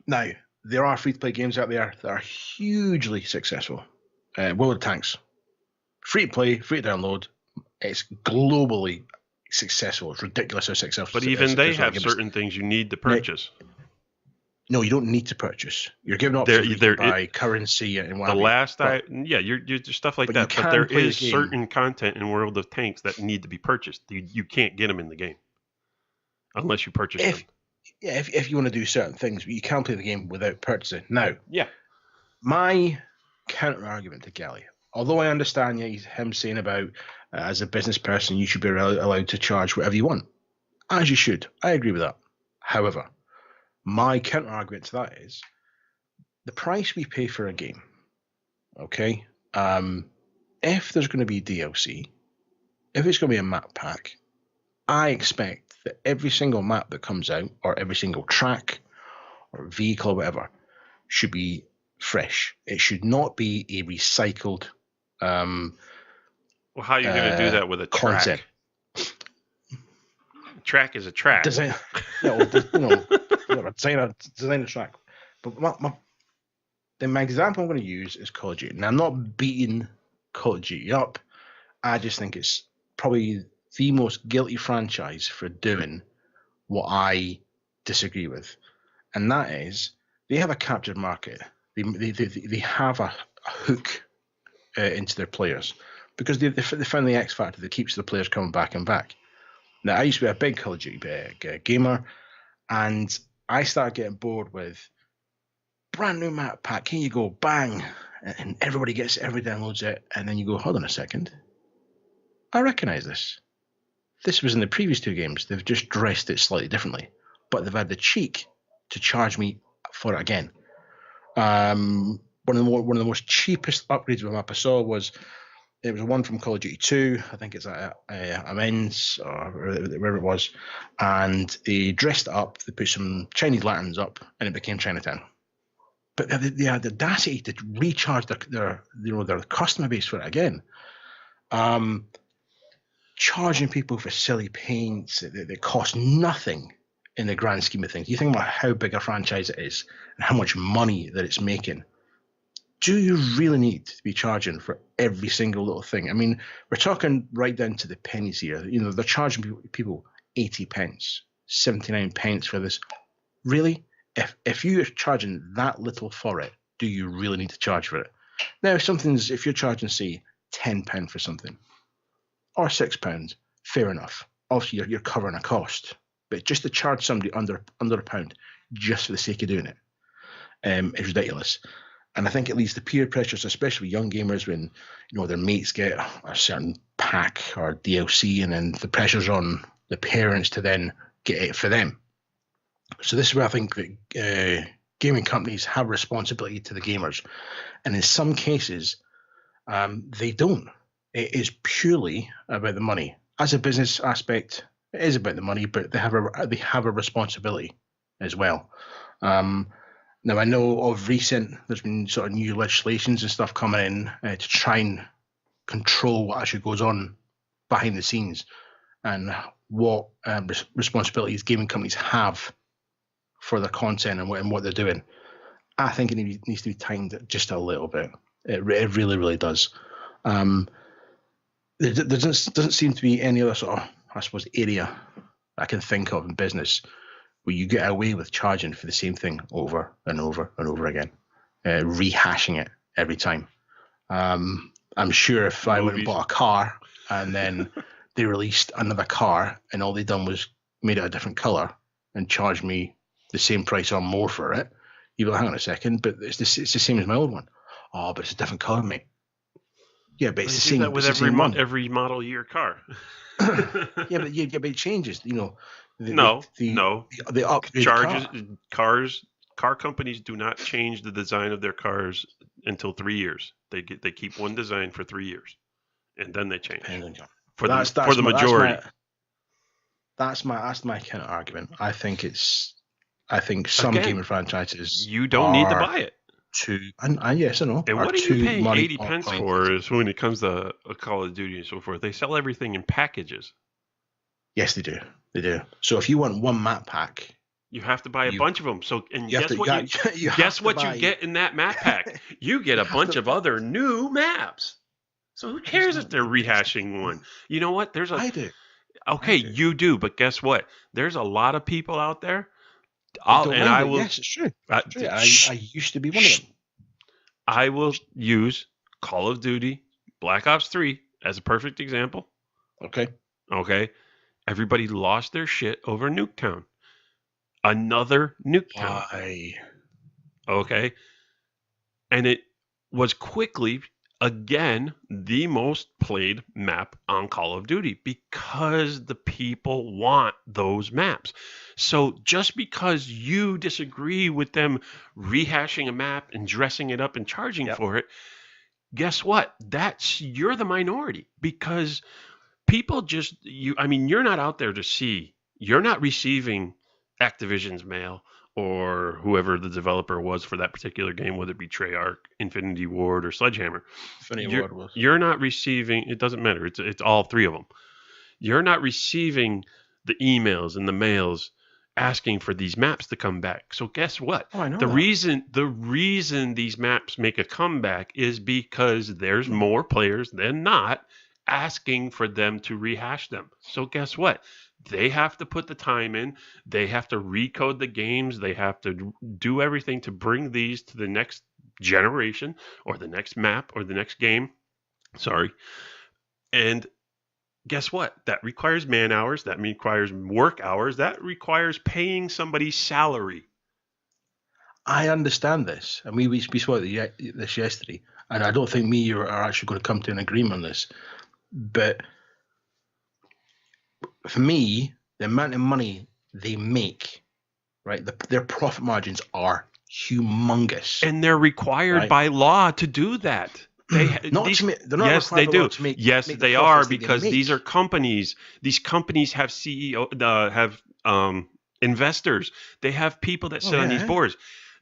Speaker 2: Now, there are free-to-play games out there that are hugely successful. World of Tanks. Free-to-play, free-to-download. It's globally successful. It's ridiculous how successful.
Speaker 1: But even they have certain things you need to purchase.
Speaker 2: No, you don't need to purchase. You're given options to buy currency and whatever.
Speaker 1: You're stuff like that. But there is certain content in World of Tanks that need to be purchased. You can't get them in the game unless you purchase them.
Speaker 2: Yeah, if you want to do certain things, you can play the game without purchasing. Now, my counter argument to Gally, although I understand him saying about as a business person you should be allowed to charge whatever you want, as you should. I agree with that. However, my counter argument to that is the price we pay for a game, okay? If there's going to be DLC, if it's going to be a map pack, I expect that every single map that comes out, or every single track, or vehicle, or whatever, should be fresh. It should not be a recycled
Speaker 1: Well, how are you going to do that with a
Speaker 2: concept.
Speaker 1: track? Track is a track.
Speaker 2: Design, design a track. But my example I'm going to use is Call of Duty. Now, I'm not beating Call of Duty up. I just think it's probably the most guilty franchise for doing what I disagree with. And that is, they have a captured market. They have a hook into their players because they found the X factor that keeps the players coming back and back. Now, I used to be a big Call of Duty gamer, and I started getting bored with brand new map pack. Here you go, bang, and everybody gets it, everybody downloads it, and then you go, hold on a second, I recognize this. This was in the previous two games. They've just dressed it slightly differently, but they've had the cheek to charge me for it again. One of the most cheapest upgrades of a map I saw was one from Call of Duty 2. I think it's Amen's or wherever it was, and they dressed it up. They put some Chinese lanterns up, and it became Chinatown. But they had the audacity to recharge their customer base for it again. Charging people for silly paints that cost nothing in the grand scheme of things. You think about how big a franchise it is and how much money that it's making. Do you really need to be charging for every single little thing? I mean, we're talking right down to the pennies here. They're charging people 80 pence, 79 pence for this. Really? If you're charging that little for it, do you really need to charge for it? Now, if you're charging, say, £10 for something, or £6, fair enough. Obviously, you're covering a cost, but just to charge somebody under a pound just for the sake of doing it is ridiculous. And I think it leads to peer pressures, especially young gamers, when their mates get a certain pack or DLC, and then the pressure's on the parents to then get it for them. So this is where I think that gaming companies have responsibility to the gamers, and in some cases, they don't. It is purely about the money. As a business aspect, it is about the money, but they have a responsibility as well. Now, I know of recent, there's been sort of new legislations and stuff coming in to try and control what actually goes on behind the scenes and what responsibilities gaming companies have for their content and what they're doing. I think it needs to be tightened just a little bit. It really, really does. There doesn't seem to be any other sort of, I suppose, area I can think of in business where you get away with charging for the same thing over and over and over again, rehashing it every time. I'm sure if I went and bought a car and then they released another car and all they done was made it a different color and charged me the same price or more for it, you'd be like, hang on a second, but it's the same as my old one. Oh, but it's a different color, mate. Yeah, but it's the same.
Speaker 1: That with every model year car.
Speaker 2: yeah, but it changes.
Speaker 1: The
Speaker 2: upgrade
Speaker 1: charges. Car companies do not change the design of their cars until 3 years. They keep one design for 3 years, and then they change for the majority.
Speaker 2: That's my kind of argument. I think some gaming franchises
Speaker 1: you don't need to buy it.
Speaker 2: Yes, I know.
Speaker 1: And what are you paying 80 pence for? Is when it comes to a Call of Duty and so forth. They sell everything in packages.
Speaker 2: Yes, they do. They do. So if you want one map pack,
Speaker 1: you have to buy a bunch of them. So, and guess what you get in that map pack? You get a bunch of other new maps. So who cares if they're rehashing one? You know what?
Speaker 2: I do.
Speaker 1: Okay, you do, but guess what? There's a lot of people out there.
Speaker 2: Yes, it's true. I used to be one of them.
Speaker 1: I will use Call of Duty Black Ops 3 as a perfect example.
Speaker 2: Okay.
Speaker 1: Everybody lost their shit over Nuketown. Another Nuketown.
Speaker 2: Why?
Speaker 1: Okay. And it was quickly again, the most played map on Call of Duty because the people want those maps. So just because you disagree with them rehashing a map and dressing it up and charging
Speaker 2: Yep.
Speaker 1: for it, guess what? You're the minority because people just you're not out there to see. You're not receiving Activision's mail or whoever the developer was for that particular game, whether it be Treyarch, Infinity Ward, or Sledgehammer.
Speaker 2: Infinity
Speaker 1: You're
Speaker 2: Ward was.
Speaker 1: you're not receiving. It doesn't matter. It's all three of them. You're not receiving the emails and the mails asking for these maps to come back. So guess what?
Speaker 2: Oh, I know
Speaker 1: The
Speaker 2: that.
Speaker 1: reason these maps make a comeback is because there's more players than not asking for them to rehash them. So guess what? They have to put the time in. They have to recode the games. They have to do everything to bring these to the next generation or the next map or the next game. Sorry. And guess what? That requires man hours. That requires work hours. That requires paying somebody's salary.
Speaker 2: I understand this, and we spoke this yesterday, and I don't think me and you are actually going to come to an agreement on this. But for me, the amount of money they make, right, their profit margins are humongous,
Speaker 1: and they're required
Speaker 2: right?
Speaker 1: by law to do that.
Speaker 2: They're not
Speaker 1: Yes, they
Speaker 2: required by
Speaker 1: do.
Speaker 2: law to make
Speaker 1: Yes,
Speaker 2: the
Speaker 1: they
Speaker 2: profits
Speaker 1: are
Speaker 2: that they
Speaker 1: because
Speaker 2: make.
Speaker 1: these are companies. These companies have have investors. They have people that sit on these
Speaker 2: yeah.
Speaker 1: boards.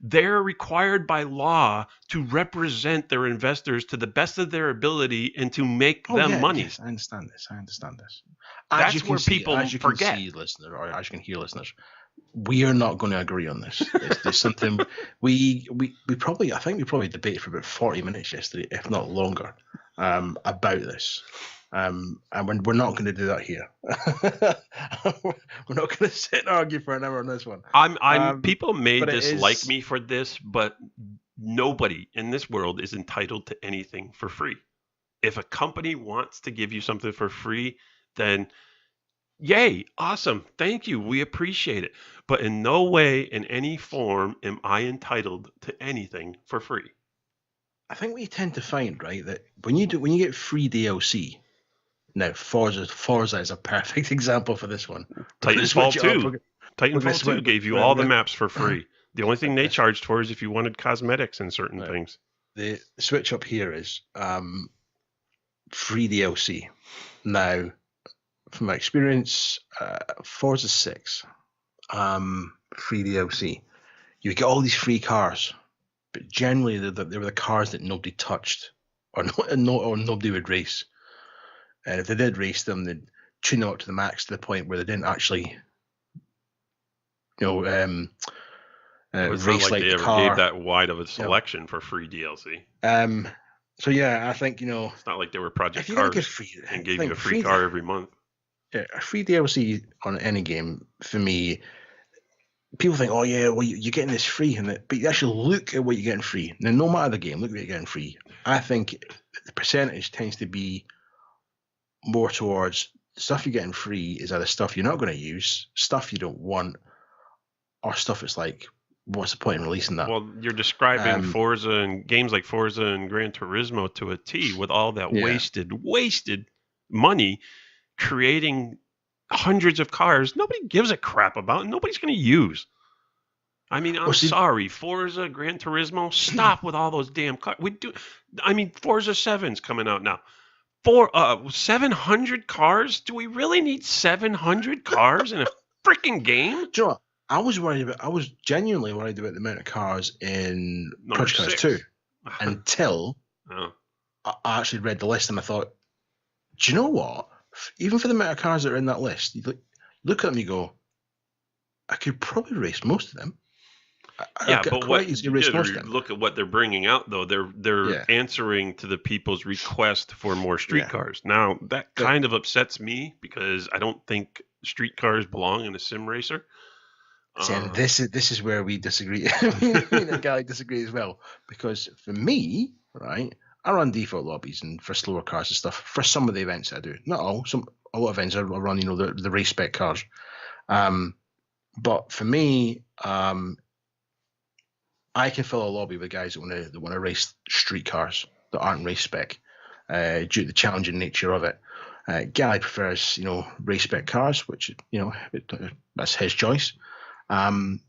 Speaker 1: They're required by law to represent their investors to the best of their ability and to make them money.
Speaker 2: Yes, I understand this.
Speaker 1: That's where people
Speaker 2: as you
Speaker 1: forget.
Speaker 2: can see, listeners, or as you can hear, listeners, we are not going to agree on this. There's something we probably, I think we probably debated for about 40 minutes yesterday, if not longer, about this. And we're not going to do that here. We're not going to sit and argue for an hour on this one.
Speaker 1: People may
Speaker 2: but it
Speaker 1: dislike
Speaker 2: is-
Speaker 1: me for this, but nobody in this world is entitled to anything for free. If a company wants to give you something for free, then yay, awesome, thank you, we appreciate it. But in no way, in any form, am I entitled to anything for free.
Speaker 2: I think we tend to find, right, that when you get free DLC. Now, Forza is a perfect example for this one.
Speaker 1: Titanfall 2. Titanfall 2 gave you all the
Speaker 2: we're-
Speaker 1: maps for free. The only thing they charged for is if you wanted cosmetics and certain
Speaker 2: Right.
Speaker 1: things.
Speaker 2: The switch up here is free DLC. Now, from my experience, Forza 6, free DLC. You get all these free cars, but generally they were the cars that nobody touched or nobody would race. And if they did race them, they'd tune them up to the max to the point where they didn't actually,
Speaker 1: It's not
Speaker 2: race
Speaker 1: like
Speaker 2: like
Speaker 1: they
Speaker 2: the
Speaker 1: ever
Speaker 2: car.
Speaker 1: gave that wide of a selection for free DLC.
Speaker 2: So yeah, I think
Speaker 1: It's not like they were Project
Speaker 2: if you're gonna
Speaker 1: Cars
Speaker 2: get free,
Speaker 1: and gave you a free car every month.
Speaker 2: Yeah, a free DLC on any game for me. People think, oh yeah, well you're getting this free, but you actually look at what you're getting free. Now, no matter the game, look at what you're getting free. I think the percentage tends to be more towards stuff you're getting free is either stuff you're not going to use, stuff you don't want, or stuff that's like, what's the point in releasing that?
Speaker 1: Well, you're describing Forza and games like Forza and Gran Turismo to a T with all that wasted money creating hundreds of cars nobody gives a crap about and nobody's going to use. I mean, I'm sorry, Forza, Gran Turismo, stop with all those damn cars. Forza 7's coming out now. 700 cars? Do we really need 700 cars in a freaking game?
Speaker 2: Do you know what? I was genuinely worried about the amount of cars in Project Cars 2 until I actually read the list and I thought, do you know what? Even for the amount of cars that are in that list, you look at them and you go, I could probably race most of them.
Speaker 1: But look at what they're bringing out, though. They're answering to the people's request for more street cars. Now, that kind of upsets me because I don't think street cars belong in a sim racer.
Speaker 2: And this is where we disagree. Me and Gally disagree as well. Because for me, right, I run default lobbies and for slower cars and stuff for some of the events I do. Not all. A lot of events I run, the race spec cars. But for me, I can fill a lobby with guys that want to race street cars. that aren't race spec due to the challenging nature of it. Gally prefers, race spec cars, which, that's his choice. And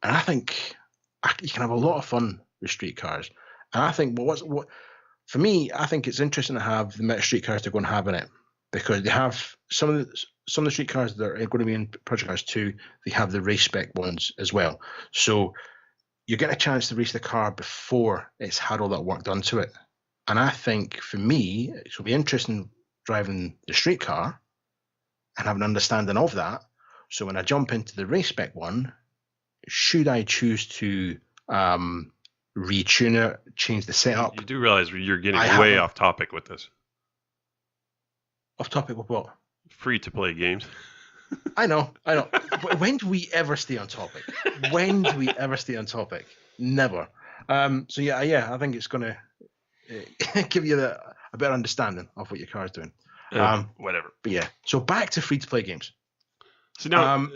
Speaker 2: I think you can have a lot of fun with street cars. And I think for me, I think it's interesting to have the amount of street cars they're going to have in it, because they have some of the street cars that are going to be in Project Cars 2. They have the race spec ones as well. So you're getting a chance to race the car before it's had all that work done to it. And I think for me, it will be interesting driving the street car and have an understanding of that. So when I jump into the race spec one, should I choose to retune it, change the setup?
Speaker 1: You do realize you're getting way off topic with this.
Speaker 2: Off topic with what?
Speaker 1: Free to play games.
Speaker 2: I know. When do we ever stay on topic? When do we ever stay on topic? Never. So yeah, I think it's going to give you a better understanding of what your car is doing.
Speaker 1: Whatever.
Speaker 2: But yeah, so back to free to play games.
Speaker 1: So now,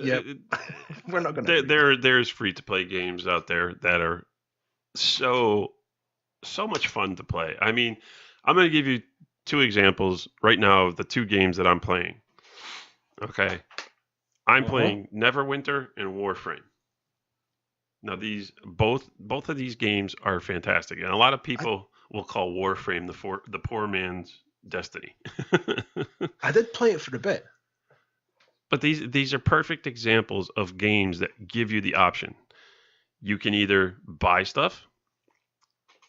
Speaker 2: we're not going to.
Speaker 1: There's free to play games out there that are so much fun to play. I mean, I'm going to give you 2 examples right now of the 2 games that I'm playing. Okay, I'm playing Neverwinter and Warframe. Now these both of these games are fantastic, and a lot of people will call Warframe the poor man's Destiny.
Speaker 2: I did play it for a bit.
Speaker 1: But these are perfect examples of games that give you the option. You can either buy stuff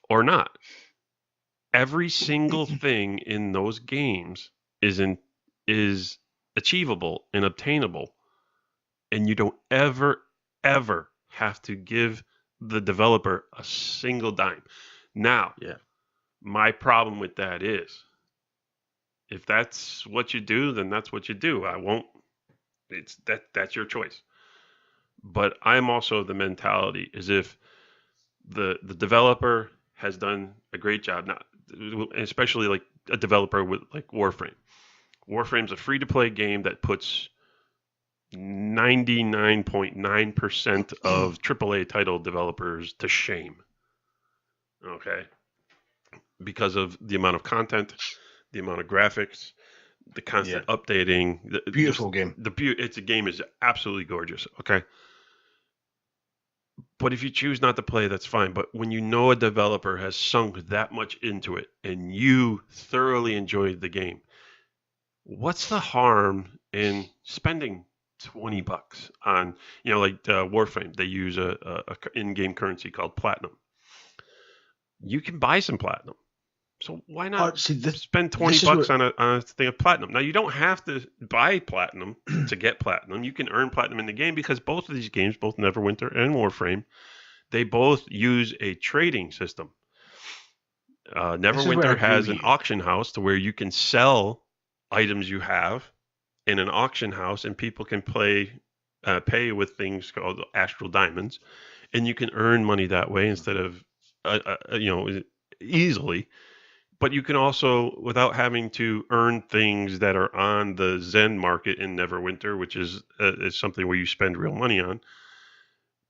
Speaker 1: or not. Every single thing in those games is achievable and obtainable, and you don't ever have to give the developer a single dime. Now, my problem with that is, if that's what you do, then that's what you do. I won't. That's your choice. But I'm also of the mentality is if the developer has done a great job, not especially like a developer with like Warframe. Warframe's a free to play game that puts 99.9% of AAA title developers to shame. Okay, because of the amount of content, the amount of graphics, the constant updating.
Speaker 2: Beautiful game.
Speaker 1: It's a game is absolutely gorgeous. Okay. But if you choose not to play, that's fine. But when you know a developer has sunk that much into it and you thoroughly enjoyed the game, what's the harm in spending $20 on, like Warframe? They use a in-game currency called platinum. You can buy some platinum. So why not spend $20 on a thing of platinum? Now, you don't have to buy platinum to get platinum. You can earn platinum in the game because both of these games, both Neverwinter and Warframe, they both use a trading system. Neverwinter has an auction house to where you can sell items you have in an auction house, and people can pay with things called astral diamonds, and you can earn money that way instead of easily. But you can also, without having to earn things that are on the Zen market in Neverwinter, which is something where you spend real money on,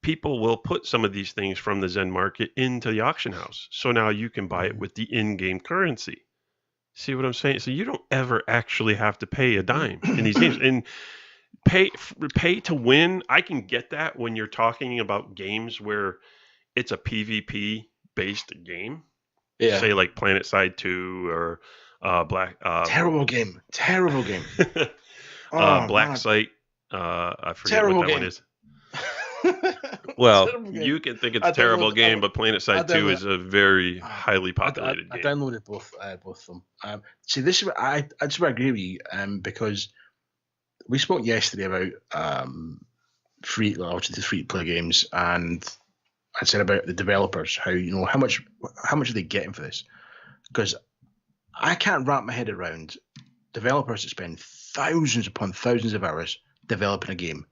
Speaker 1: people will put some of these things from the Zen market into the auction house. So now you can buy it with the in-game currency. See what I'm saying? So you don't ever actually have to pay a dime in these games. And pay to win, I can get that when you're talking about games where it's a PvP-based game. Yeah. Say like PlanetSide 2 or
Speaker 2: terrible game.
Speaker 1: Black Site. I forget terrible what that one is. Well, you can think it's a terrible game, but PlanetSide 2 is a very highly populated game.
Speaker 2: I downloaded both of them. See, this is I just agree with you because we spoke yesterday about free to play games, and I said about the developers, how much are they getting for this? Because I can't wrap my head around developers that spend thousands upon thousands of hours developing a game,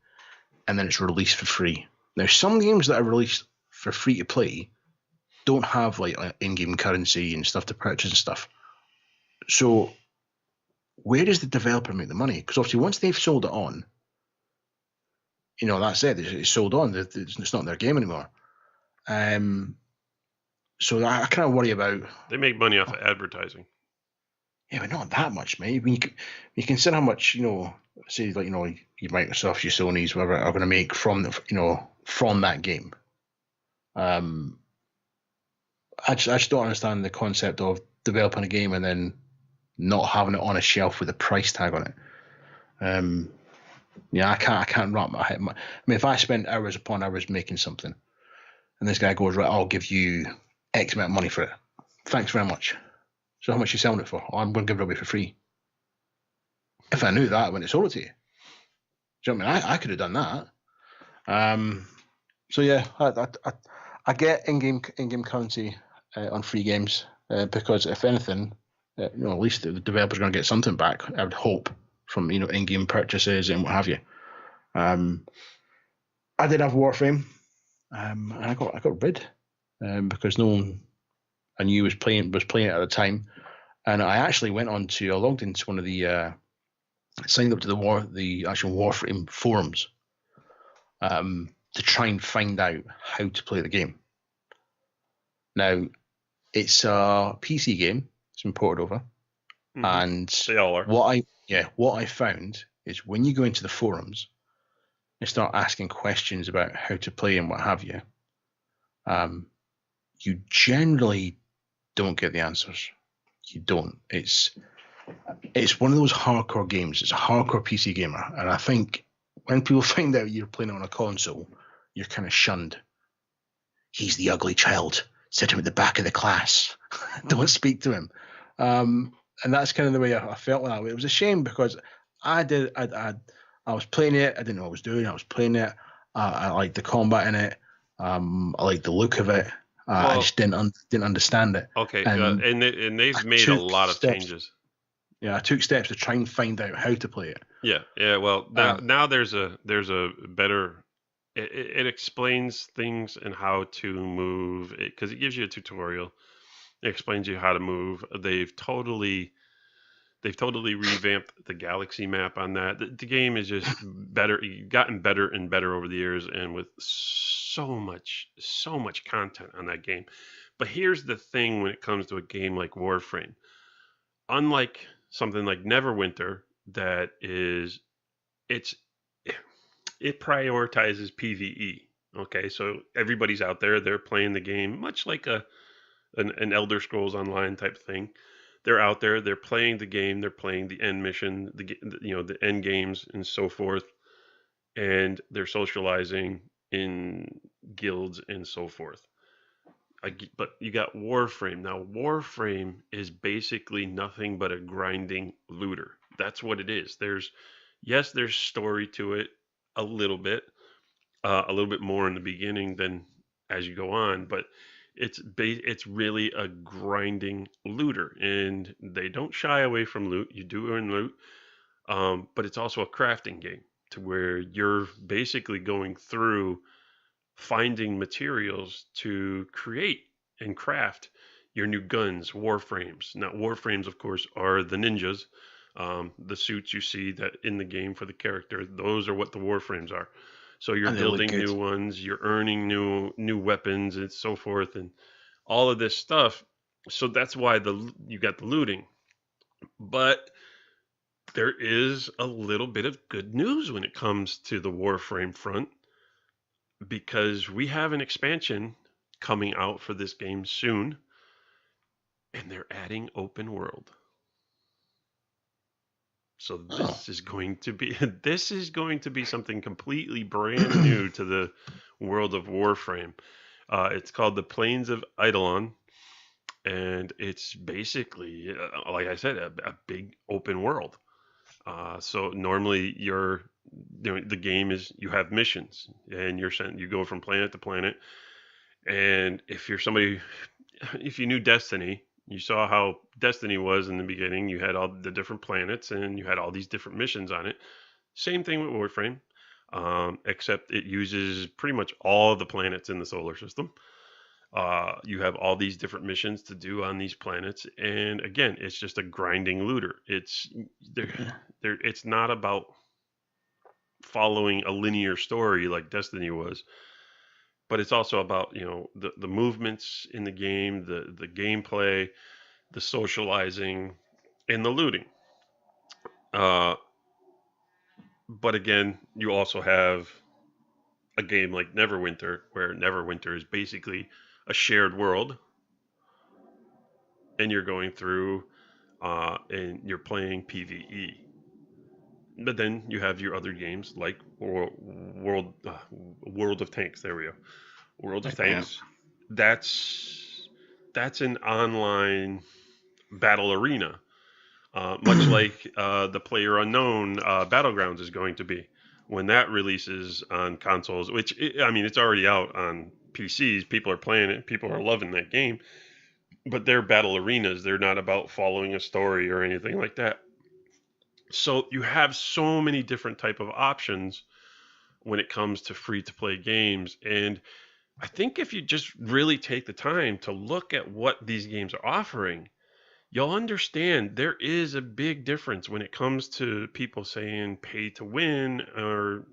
Speaker 2: and then it's released for free. Now, some games that are released for free to play don't have like in-game currency and stuff to purchase and stuff. So, where does the developer make the money? Because obviously, once they've sold it on, that's it. It's sold on. It's not their game anymore. So I kind of worry about.
Speaker 1: They make money off of advertising.
Speaker 2: Yeah, but not that much, mate. When you consider how much, say like your Microsofts, your Sony's, whatever, are going to make from from that game. Um, I just don't understand the concept of developing a game and then not having it on a shelf with a price tag on it. Um, yeah, I can't wrap my head. I mean, if I spent hours upon hours making something, and this guy goes, right, I'll give you X amount of money for it. Thanks very much. So how much are you selling it for? Oh, I'm going to give it away for free. If I knew that when it sold it to you, do you know what I mean? I could have done that. Um, so yeah, I get in-game currency on free games because if anything, at least the developer's going to get something back. I would hope from in-game purchases and what have you. Um, I did have Warframe, and I got rid because no one I knew was playing it at the time, and I actually I logged into one of the signed up to the actual Warframe forums to try and find out how to play the game. Now, it's a PC game. It's been ported over, and
Speaker 1: They all are.
Speaker 2: what I found is when you go into the forums and start asking questions about how to play and what have you, you generally don't get the answers. You don't. It's one of those hardcore games. It's a hardcore PC gamer, and I think when people find out you're playing on a console, you're kind of shunned. He's the ugly child. Sit him at the back of the class. Don't speak to him. And that's kind of the way I felt that way. It was a shame because I was playing it. I didn't know what I was doing. I was playing it. I liked the combat in it. I liked the look of it. I just didn't understand it.
Speaker 1: Okay, and they've made a lot of changes.
Speaker 2: Yeah, I took steps to try and find out how to play it.
Speaker 1: Yeah. Well, now there's a better. It explains things and how to move because it gives you a tutorial. It explains you how to move. They've totally revamped the galaxy map on that. The game is just better, gotten better and better over the years, and with so much content on that game. But here's the thing: when it comes to a game like Warframe, unlike something like Neverwinter, that is, it's it prioritizes PVE. Okay, so everybody's out there, they're playing the game, much like an Elder Scrolls Online type thing. They're out there, they're playing the game, they're playing the end mission, the end games and so forth, and they're socializing in guilds and so forth. But you got Warframe. Now, Warframe is basically nothing but a grinding looter. That's what it is. There's story to it a little bit more in the beginning than as you go on, but it's really a grinding looter, and they don't shy away from loot. You do earn loot, but it's also a crafting game to where you're basically going through finding materials to create and craft your new guns, warframes. Now, warframes, of course, are the ninjas. The suits you see that in the game for the character, those are what the warframes are. So you're building new ones, you're earning new weapons and so forth, and all of this stuff. So that's why you got the looting. But there is a little bit of good news when it comes to the Warframe front because we have an expansion coming out for this game soon, and they're adding open world. So this is going to be something completely brand new to the world of Warframe. It's called the Plains of Eidolon, and it's basically, like I said, a big open world. So normally the game is you have missions, and you go from planet to planet. And if you knew Destiny, you saw how Destiny was in the beginning. You had all the different planets, and you had all these different missions on it. Same thing with Warframe, except it uses pretty much all of the planets in the solar system. You have all these different missions to do on these planets, and again, it's just a grinding looter. It's not about following a linear story like Destiny was. but it's also about the movements in the game, the gameplay, the socializing, and the looting. Uh, but again, you also have a game like Neverwinter, where Neverwinter is basically a shared world, and you're going through and you're playing PVE. But then you have your other games like World of Tanks. There we go. World of
Speaker 2: Yeah.
Speaker 1: Tanks. That's an online battle arena, much like the Player Unknown Battlegrounds is going to be when that releases on consoles. Which I mean, it's already out on PCs. People are playing it. People are loving that game. But they're battle arenas. They're not about following a story or anything like that. So you have so many different type of options when it comes to free to play games. And I think if you just really take the time to look at what these games are offering, you'll understand there is a big difference when it comes to people saying pay to win or,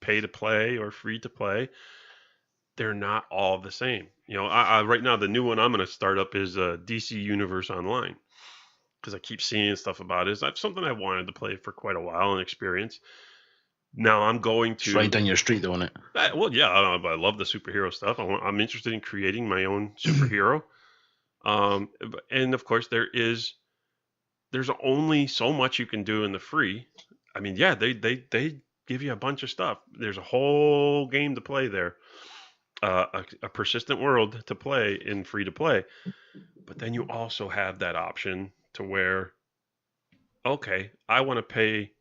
Speaker 1: pay to play or free to play. They're not all the same. Right now, the new one I'm going to start up is DC Universe Online because I keep seeing stuff about it. It's something I wanted to play for quite a while and experience. Now I'm going
Speaker 2: It's right
Speaker 1: to.
Speaker 2: down your street, though, isn't it?
Speaker 1: Well, yeah, I love the superhero stuff. I'm interested in creating my own superhero. And of course, there's only so much you can do in the free. I mean, yeah, they give you a bunch of stuff. There's a whole game to play there, a persistent world to play in free to play. But then you also have that option to where, okay, I want to pay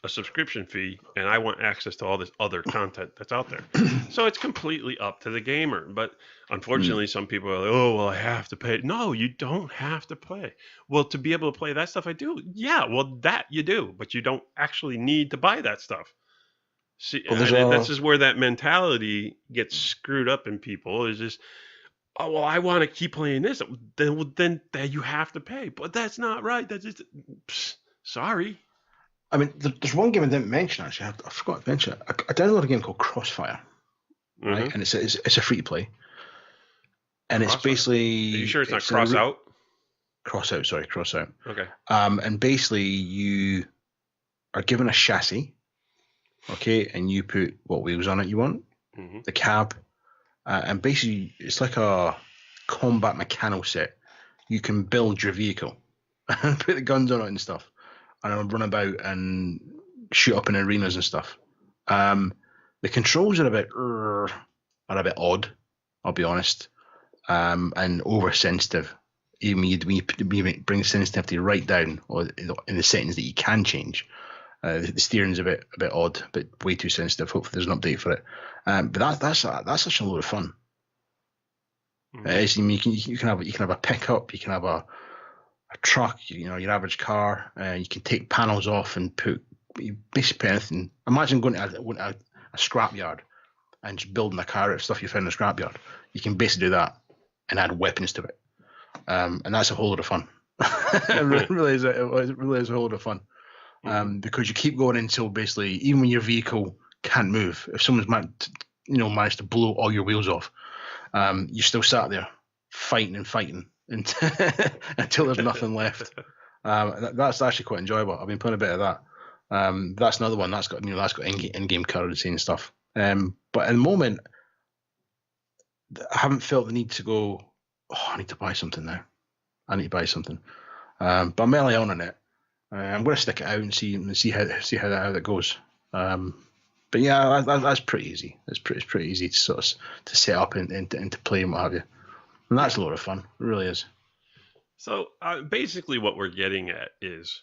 Speaker 1: a subscription fee and I want access to all this other content that's out there. So it's completely up to the gamer. But unfortunately, some people are like, oh, well, I have to pay. No, you don't have to play. Well, to be able to play that stuff, I do. Yeah, well, that you do, but you don't actually need to buy that stuff. See,
Speaker 2: Well,
Speaker 1: and this is where that mentality gets screwed up in people is just, oh, well, I want to keep playing this. Then you have to pay. But that's not right. That's just, sorry.
Speaker 2: I mean, there's one game I didn't mention, actually. I forgot to mention it. I downloaded a game called Crossfire, right?
Speaker 1: Mm-hmm.
Speaker 2: And it's a free to play. And it's
Speaker 1: Crossfire.
Speaker 2: basically.
Speaker 1: Are you sure it's not cross out?
Speaker 2: Cross out, sorry, cross out.
Speaker 1: Okay.
Speaker 2: And basically, you are given a chassis, okay, and you put what wheels on it you want, the cab, and basically it's like a combat mechanical set. You can build your vehicle and put the guns on it and stuff, and run about and shoot up in arenas and stuff. The controls are a bit odd, I'll be honest, and oversensitive. Even when you bring the sensitivity right down, or in the settings that you can change, the steering's a bit odd, but way too sensitive. Hopefully, there's an update for it. But that's such a load of fun. Mm-hmm. You can have a pickup, you can have a truck, your average car. You can take panels off and basically put anything. Imagine going to a scrapyard and just building a car out of stuff you found in a scrapyard. You can basically do that and add weapons to it. And that's a whole lot of fun. It really is a whole lot of fun. Because you keep going until basically, even when your vehicle can't move, if someone's managed to blow all your wheels off, you're still sat there fighting until there's nothing left. That's actually quite enjoyable. I've been playing a bit of that. That's another one that's got in-game currency and stuff. But at the moment, I haven't felt the need to go, I need to buy something now. I need to buy something. But I'm early on in it. I'm going to stick it out and see how that goes. But yeah, that's pretty easy. It's pretty easy to to set up and to play and what have you. And that's a lot of fun. It really is.
Speaker 1: So basically, what we're getting at is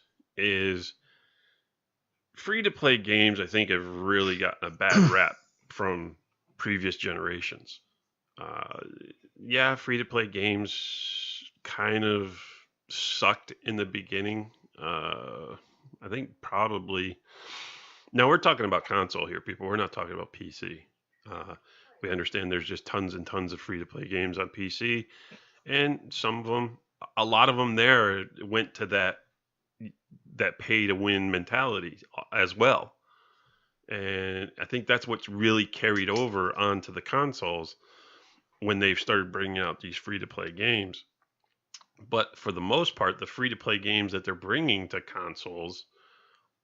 Speaker 1: free to play games. I think have really gotten a bad rap from previous generations. Yeah, free to play games kind of sucked in the beginning. I think probably. Now we're talking about console here, people. We're not talking about PC. We understand there's just tons and tons of free to play games on PC, and some of them, a lot of them, there went to that pay to win mentality as well. And I think that's what's really carried over onto the consoles when they've started bringing out these free to play games. But for the most part, the free to play games that they're bringing to consoles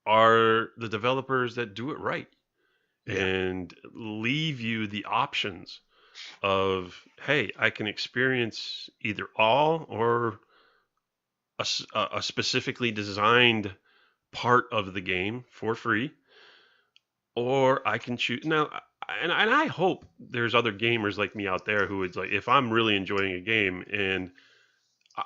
Speaker 1: are the developers that do it right
Speaker 2: Yeah.
Speaker 1: and leave you the options of, hey, I can experience either all or a specifically designed part of the game for free, or I can choose now. And I hope there's other gamers like me out there who would like, if I'm really enjoying a game, and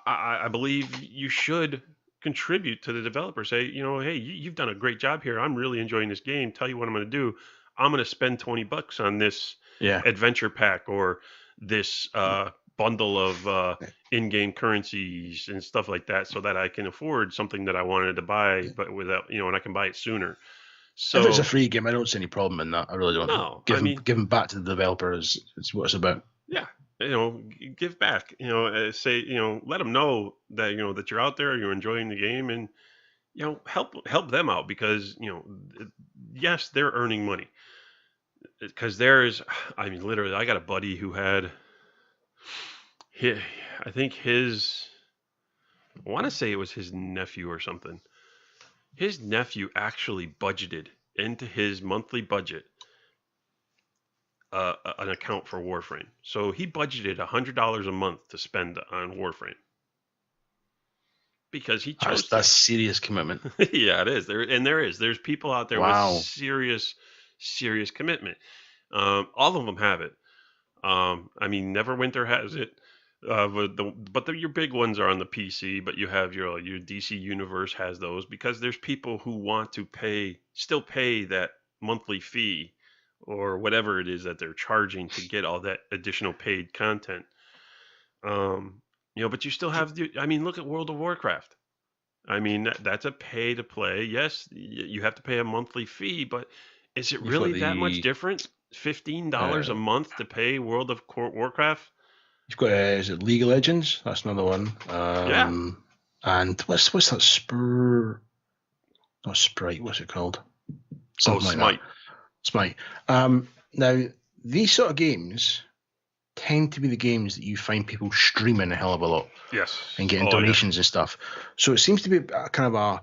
Speaker 1: I believe you should contribute to the developer. Say, hey, you've done a great job here. I'm really enjoying this game. Tell you what I'm going to do. I'm going to spend $20 on this
Speaker 2: Yeah.
Speaker 1: adventure pack or this bundle of in-game currencies and stuff like that, so that I can afford something that I wanted to buy, but without, and I can buy it sooner.
Speaker 2: If it's a
Speaker 1: So
Speaker 2: free game, I don't see any problem in that. I really don't.
Speaker 1: no, I mean,
Speaker 2: Giving back to the developer is what it's about.
Speaker 1: yeah, give back. Say, let them know that that you're out there, you're enjoying the game, and help them out because yes, they're earning money because I mean, literally, I got a buddy who had, he, I think I want to say it was his nephew or something. His nephew actually budgeted into his monthly budget an account for Warframe. So he budgeted $100 a month to spend on Warframe because he chose
Speaker 2: That's serious commitment.
Speaker 1: Yeah, it is. There's people out there
Speaker 2: Wow.
Speaker 1: with serious commitment. All of them have it. I mean, Neverwinter has it. Your big ones are on the PC. But you have your DC Universe has those because there's people who want to still pay that monthly fee or whatever it is that they're charging to get all that additional paid content. But you still have I mean, look at World of Warcraft. I mean, that's a pay to play. Yes, you have to pay a monthly fee, but is it
Speaker 2: You've
Speaker 1: really
Speaker 2: got
Speaker 1: that much
Speaker 2: the
Speaker 1: different? $15 a month to pay World of Warcraft?
Speaker 2: you've got is it League of Legends? That's another one.
Speaker 1: Yeah.
Speaker 2: And what's that Spur? Not Sprite. What's it called? Something like
Speaker 1: Smite.
Speaker 2: that. Smite. Now these sort of games tend to be the games that you find people streaming a hell of a lot.
Speaker 1: Yes.
Speaker 2: And getting donations and stuff. So it seems to be kind of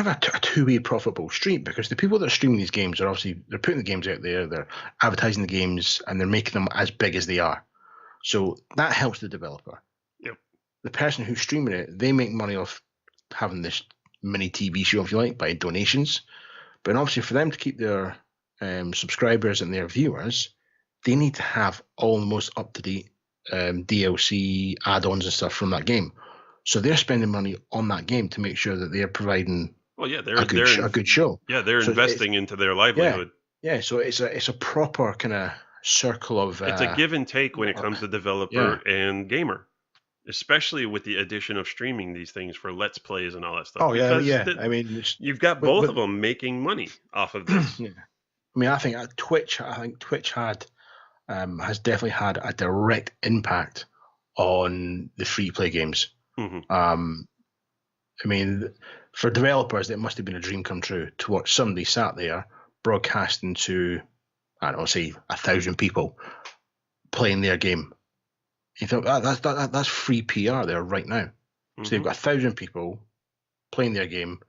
Speaker 2: a two-way profitable street because the people that are streaming these games are obviously they're putting the games out there, they're advertising the games, and they're making them as big as they are. So that helps the developer.
Speaker 1: Yep.
Speaker 2: The person who's streaming it, they make money off having this mini TV show, if you like, by donations. But obviously, for them to keep their subscribers and their viewers, they need to have all the most up-to-date DLC add-ons and stuff from that game. So they're spending money on that game to make sure that they're providing a good show.
Speaker 1: Yeah, they're investing into their livelihood.
Speaker 2: Yeah, so it's a proper kind of circle of...
Speaker 1: it's a give and take when it comes to developer and gamer, especially with the addition of streaming these things for Let's Plays and all that stuff.
Speaker 2: Oh, yeah. I mean...
Speaker 1: You've got both of them making money off of this.
Speaker 2: Yeah. I mean, I think Twitch has definitely had a direct impact on the free-play games.
Speaker 1: Mm-hmm.
Speaker 2: I mean, for developers, it must have been a dream come true to watch somebody sat there broadcasting to, I don't know, say 1,000 people playing their game. You think that's free PR there right now. Mm-hmm. So they've got 1,000 people playing their game,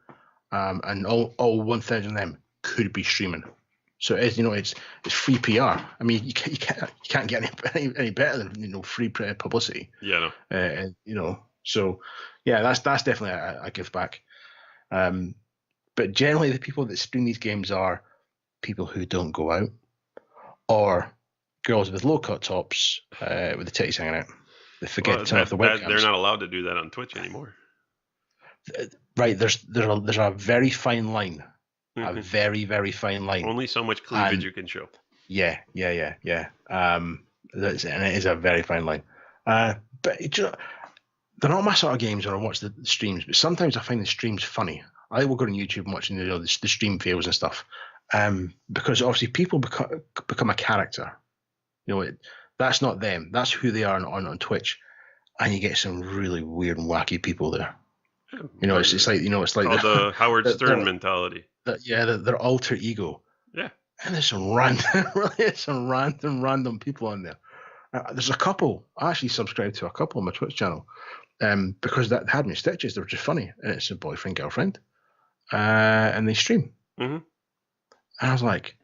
Speaker 2: and all 1,000 of them could be streaming. So it's free PR. I mean, you can't get any better than free publicity.
Speaker 1: Yeah.
Speaker 2: No. So yeah, that's definitely a give back. But generally, the people that stream these games are people who don't go out, or girls with low cut tops with the titties hanging out. They forget to turn off the webcams.
Speaker 1: They're not allowed to do that on Twitch anymore.
Speaker 2: Right. There's a very fine line. Mm-hmm. A very, very fine line.
Speaker 1: Only so much cleavage you can show.
Speaker 2: Yeah. And it is a very fine line. But they're not my sort of games when I watch the streams, but sometimes I find the streams funny. I will go on YouTube and watching the stream fails and stuff, because obviously people become a character. That's not them. That's who they are on Twitch, and you get some really weird and wacky people there. You know, it's like it's like
Speaker 1: called the Howard Stern
Speaker 2: their,
Speaker 1: mentality.
Speaker 2: their alter ego.
Speaker 1: Yeah.
Speaker 2: And there's some random people on there. There's a couple. I actually subscribed to a couple on my Twitch channel, because that had me stitches. They were just funny, and it's a boyfriend girlfriend, and they stream.
Speaker 1: Mm-hmm.
Speaker 2: And I was like,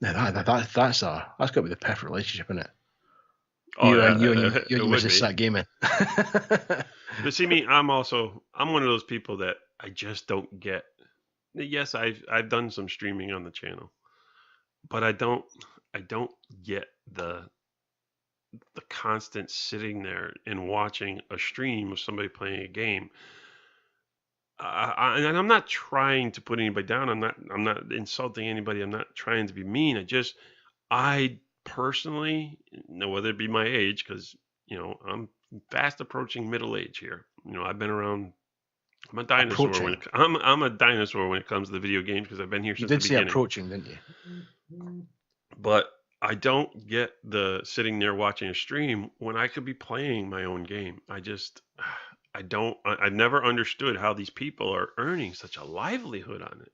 Speaker 2: yeah, that's got to be the perfect relationship, isn't it?
Speaker 1: Oh,
Speaker 2: You and
Speaker 1: it
Speaker 2: your
Speaker 1: would
Speaker 2: missus
Speaker 1: be.
Speaker 2: sat gaming.
Speaker 1: But see me, I'm one of those people that I just don't get. Yes, I've done some streaming on the channel, but I don't get the constant sitting there and watching a stream of somebody playing a game. And I'm not trying to put anybody down. I'm not insulting anybody. I'm not trying to be mean. I personally, whether it be my age, because I'm fast approaching middle age here. I've been around. I'm a dinosaur when I'm a dinosaur when it comes to the video games, because I've been here since the beginning.
Speaker 2: You did say approaching, didn't you?
Speaker 1: But I don't get the sitting there watching a stream when I could be playing my own game. I've never understood how these people are earning such a livelihood on it.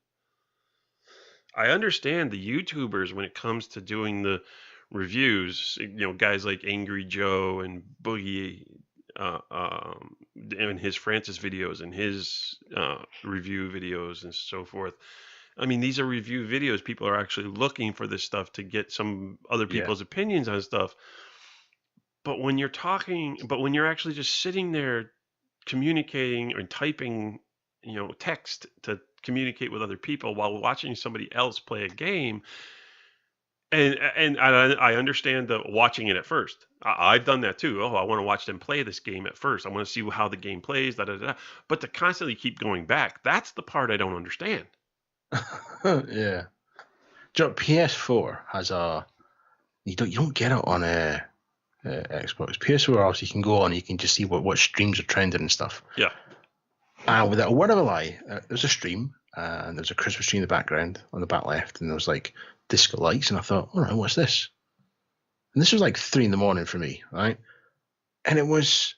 Speaker 1: I understand the YouTubers when it comes to doing the reviews, guys like Angry Joe and Boogie, and his Francis videos and his review videos and so forth. I mean, these are review videos. People are actually looking for this stuff to get some other people's opinions on stuff. But when you're actually just sitting there communicating or typing, text to communicate with other people while watching somebody else play a game, and I understand the watching it at first. I've done that too. Oh, I want to watch them play this game at first. I want to see how the game plays. But to constantly keep going back, that's the part I don't understand.
Speaker 2: Yeah. PS4 has you don't get it on a Xbox. PS4 obviously you can go on, you can just see what streams are trending and stuff.
Speaker 1: Yeah.
Speaker 2: Without a word of a lie, there's a stream, and there's a Christmas tree in the background on the back left, and there was like disco lights, and I thought, all right, what's this? And this was like 3 a.m. for me, right? And it was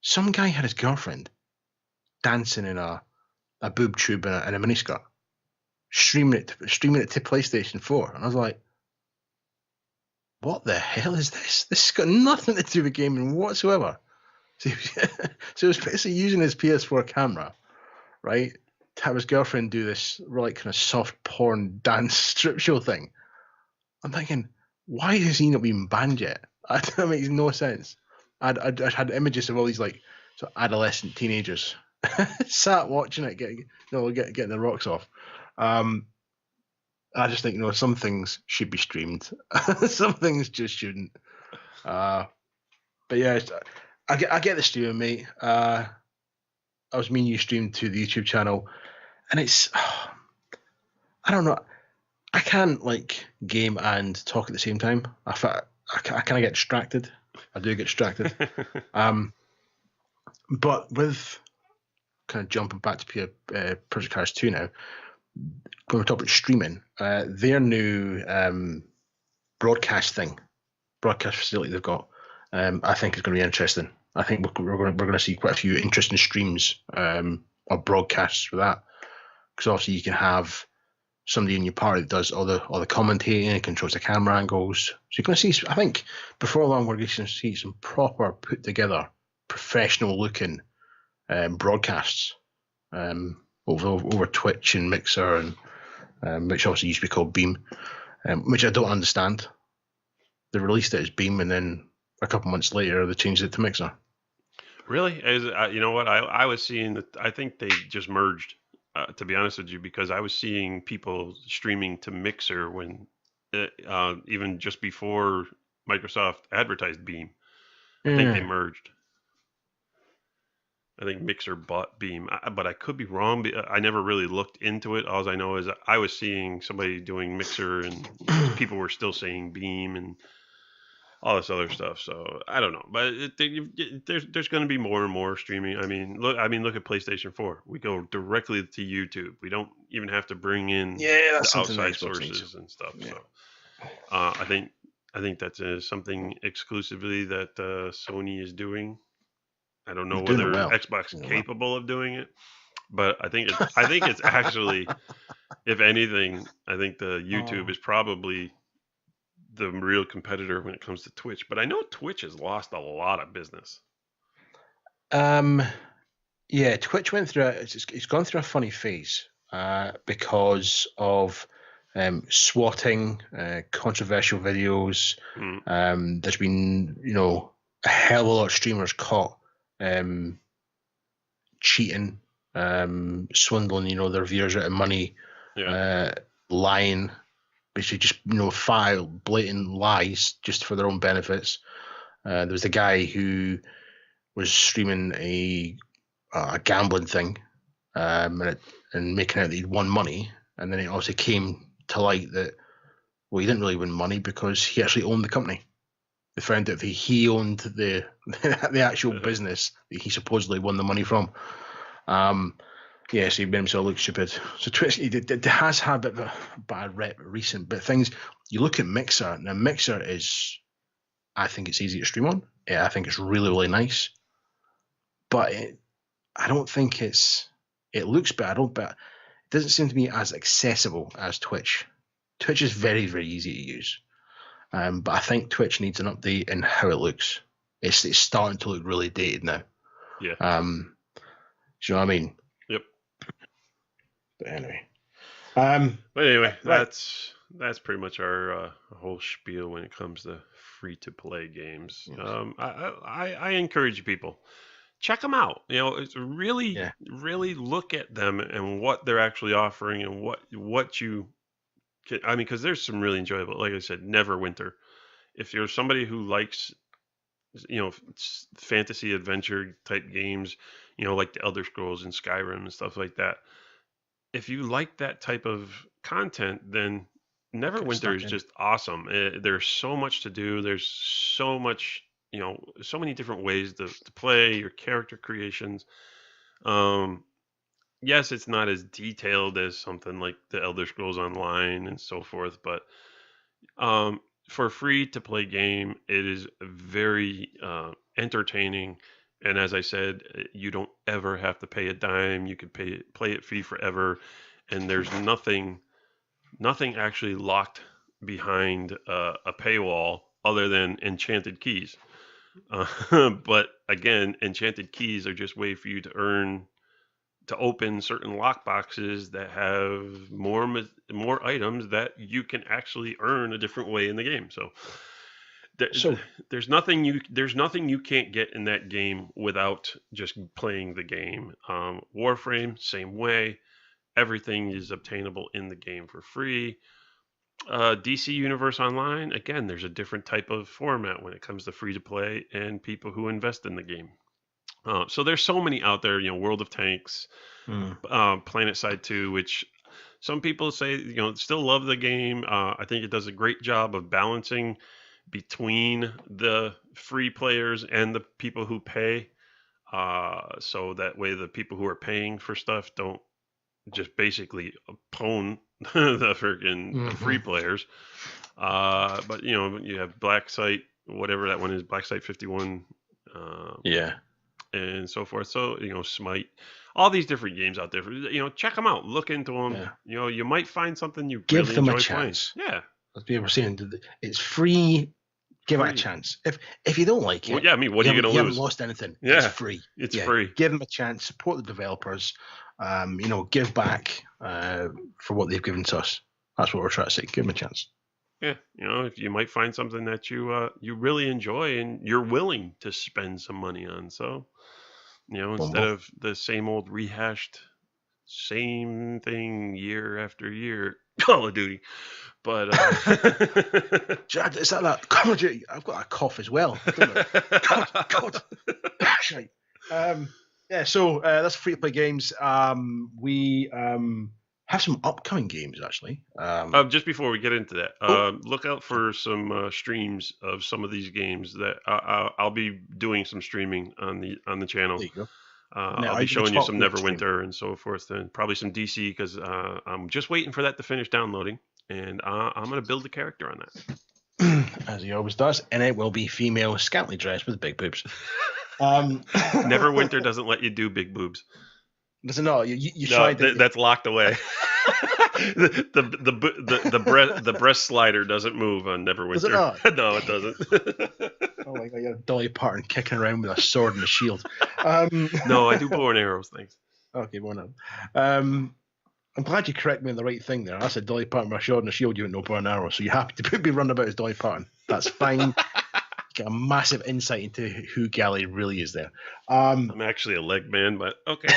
Speaker 2: some guy had his girlfriend dancing in a boob tube and a miniskirt, streaming it to PlayStation 4, and I was like, what the hell is this? This has got nothing to do with gaming whatsoever. So he was basically using his PS4 camera, right, to have his girlfriend do this really kind of soft porn dance strip show thing. I'm thinking, why has he not been banned yet? That makes no sense. I'd had images of all these like sort of adolescent teenagers sat watching it, getting the rocks off. I just think some things should be streamed, some things just shouldn't. But yeah, I get the streaming, mate. I was mean you streamed to the YouTube channel, and it's I don't know. I can't like game and talk at the same time. I kind of get distracted. I do get distracted. But with kind of jumping back to Project Cars 2 now, when we talk about streaming, their new broadcast facility they've got, I think is going to be interesting. I think we're going to see quite a few interesting streams or broadcasts for that, because obviously you can have somebody in your party that does all the commentating and controls the camera angles. So you're going to see, I think, before long we're going to see some proper put together, professional looking broadcasts over Twitch and Mixer, and which obviously used to be called Beam, which I don't understand. They released it as Beam, and then a couple months later they changed it to Mixer.
Speaker 1: Really? You know what? I was seeing that. I think they just merged. To be honest with you, because I was seeing people streaming to Mixer when, even just before Microsoft advertised Beam. I think they merged. I think Mixer bought Beam, but I could be wrong. I never really looked into it. All I know is I was seeing somebody doing Mixer, and people were still saying Beam and all this other stuff. So I don't know, but there's going to be more and more streaming. I mean, look at PlayStation 4. We go directly to YouTube. We don't even have to bring in the outside sources and stuff. Yeah. So I think that's something exclusively that Sony is doing. I don't know
Speaker 2: He's doing it
Speaker 1: whether
Speaker 2: well.
Speaker 1: Xbox is
Speaker 2: Doing it well.
Speaker 1: capable of doing it, but I think it's actually, if anything, I think the YouTube
Speaker 2: Oh.
Speaker 1: is probably the real competitor when it comes to Twitch. But I know Twitch has lost a lot of business.
Speaker 2: Um, yeah, Twitch went through it's gone through a funny phase because of swatting, controversial videos.
Speaker 1: Mm,
Speaker 2: There's been, a hell of a lot of streamers caught um, cheating, swindling, their viewers out of money,
Speaker 1: yeah,
Speaker 2: uh, lying, basically just, file blatant lies just for their own benefits. There was the guy who was streaming a gambling thing, and making out that he'd won money, and then it also came to light that, well, he didn't really win money because he actually owned the company. They found that he owned the the actual business that he supposedly won the money from. Yeah, so he made himself look stupid. So Twitch, it has had a bit of a bad rep recent, but things, you look at Mixer. Now Mixer is, I think it's easy to stream on. Yeah, I think it's really, really nice, but I don't think it looks bad. But it doesn't seem to be as accessible as Twitch. Twitch is very, very easy to use, but I think Twitch needs an update in how it looks. It's starting to look really dated now.
Speaker 1: yeah,
Speaker 2: Do you know what I mean?
Speaker 1: yep.
Speaker 2: But anyway,
Speaker 1: But anyway,
Speaker 2: right.
Speaker 1: that's pretty much our whole spiel when it comes to free to play games. I encourage people, check them out. It's really
Speaker 2: Yeah.
Speaker 1: really look at them and what they're actually offering and what you can. I mean, because there's some really enjoyable. Like I said, Neverwinter. If you're somebody who likes fantasy adventure type games, like the Elder Scrolls and Skyrim and stuff like that, if you like that type of content, then
Speaker 2: Get
Speaker 1: Neverwinter
Speaker 2: stuck
Speaker 1: is
Speaker 2: in.
Speaker 1: just awesome. There's so much to do. There's so much, so many different ways to play your character creations. Um, yes, it's not as detailed as something like the Elder Scrolls Online and so forth, but for a free to play game, it is very entertaining. And as I said, you don't ever have to pay a dime. You can play it free forever, and there's nothing actually locked behind a paywall other than enchanted keys. But again, enchanted keys are just way for you to open certain lock boxes that have more items that you can actually earn a different way in the game. So
Speaker 2: So
Speaker 1: there's nothing you can't get in that game without just playing the game. Warframe, same way. Everything is obtainable in the game for free. DC Universe Online, again, there's a different type of format when it comes to free to play and people who invest in the game. So there's so many out there, World of Tanks, Planet Side 2, which some people say, still love the game. I think it does a great job of balancing between the free players and the people who pay. So that way the people who are paying for stuff don't just basically pwn the freaking free players. But you have Black Site, whatever that one is, Black Site 51,
Speaker 2: yeah,
Speaker 1: and so forth. So Smite, all these different games out there. Check them out, look into them.
Speaker 2: yeah.
Speaker 1: You might find something you
Speaker 2: Give
Speaker 1: really
Speaker 2: them a
Speaker 1: enjoy playing.
Speaker 2: chance.
Speaker 1: Yeah,
Speaker 2: As people were saying, it's free. Give it a
Speaker 1: free.
Speaker 2: chance. If you don't like
Speaker 1: Well,
Speaker 2: it,
Speaker 1: yeah. I mean, what are you
Speaker 2: you
Speaker 1: gonna
Speaker 2: haven't
Speaker 1: lose?
Speaker 2: lost anything. It's
Speaker 1: Yeah,
Speaker 2: free.
Speaker 1: it's
Speaker 2: Yeah,
Speaker 1: free.
Speaker 2: give them a chance. Support the developers. Give back for what they've given to us. That's what we're trying to say. Give them a chance.
Speaker 1: Yeah, if you might find something that you really enjoy and you're willing to spend some money on. So instead
Speaker 2: Bumble.
Speaker 1: of the same old rehashed same thing year after year, Call of Duty. But
Speaker 2: Is that Call of Duty? I've got a cough as well. God. Right. Yeah, so that's free to play games. We have some upcoming games actually.
Speaker 1: just before we get into that, look out for some streams of some of these games that I'll be doing some streaming on the channel.
Speaker 2: There you go.
Speaker 1: I'll be showing you some Neverwinter and so forth, and probably some DC because I'm just waiting for that to finish downloading, and I'm gonna build a character on that.
Speaker 2: As he always does, and it will be female, scantily dressed with big boobs. Um,
Speaker 1: Neverwinter doesn't let you do big boobs.
Speaker 2: does it not? You
Speaker 1: No,
Speaker 2: tried it.
Speaker 1: that's locked away. The breast slider doesn't move on
Speaker 2: Does it
Speaker 1: Neverwinter.
Speaker 2: not?
Speaker 1: No, it doesn't.
Speaker 2: Oh my god, you're Dolly Parton kicking around with a sword and a shield.
Speaker 1: No, I do bow and arrows. Thanks.
Speaker 2: Okay, well now. I'm glad you correct me on the right thing there. I said Dolly Parton with a sword and a shield, you wouldn't know bow and arrow, so you're happy to put me running about as Dolly Parton. That's fine. Get a massive insight into who Gally really is there.
Speaker 1: I'm actually a leg man, but okay.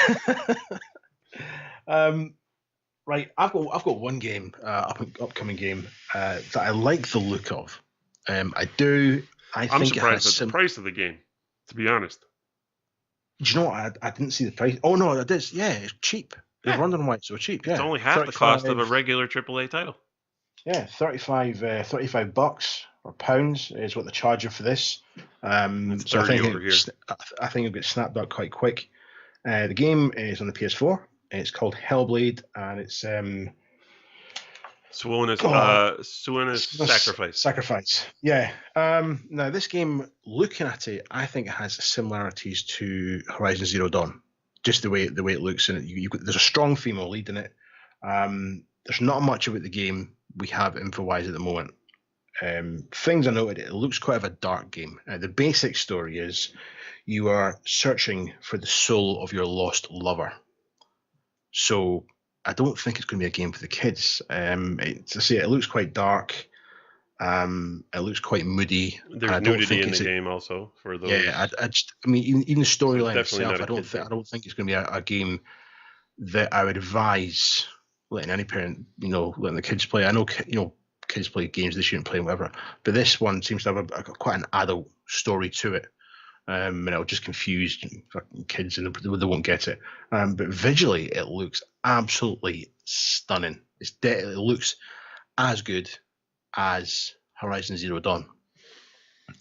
Speaker 2: Right, I've got one game, upcoming game that I like the look of. I do.
Speaker 1: I'm
Speaker 2: think
Speaker 1: surprised
Speaker 2: it has
Speaker 1: at the price of the game, to be honest.
Speaker 2: Do you know what? I didn't see the price. Oh no, it is. Yeah, it's cheap.
Speaker 1: Yeah.
Speaker 2: They're wondering why it's so cheap. Yeah,
Speaker 1: It's only half the cost of a regular AAA title.
Speaker 2: Yeah, $35 or pounds is what they're charging for this.
Speaker 1: It's
Speaker 2: so
Speaker 1: 30 over here.
Speaker 2: I think it'll get snapped up quite quick. The game is on the PS4. It's called Hellblade, and it's
Speaker 1: Suina's Sacrifice.
Speaker 2: Sacrifice. Yeah. Now this game, looking at it, I think it has similarities to Horizon Zero Dawn. Just the way it looks, and there's a strong female lead in it. There's not much about the game we have info-wise at the moment. Things I noted, it looks quite of a dark game. The basic story is you are searching for the soul of your lost lover. So I don't think it's going to be a game for the kids. It looks quite dark. It looks quite moody.
Speaker 1: There's nudity in the game also for those.
Speaker 2: Yeah, I mean, even the storyline itself, I don't think it's going to be a game that I would advise letting any parent, letting the kids play. I know, kids play games they shouldn't play, whatever. But this one seems to have quite an adult story to it. And it'll just confuse kids and they won't get it. But visually, it looks absolutely stunning. It looks as good as Horizon Zero Dawn.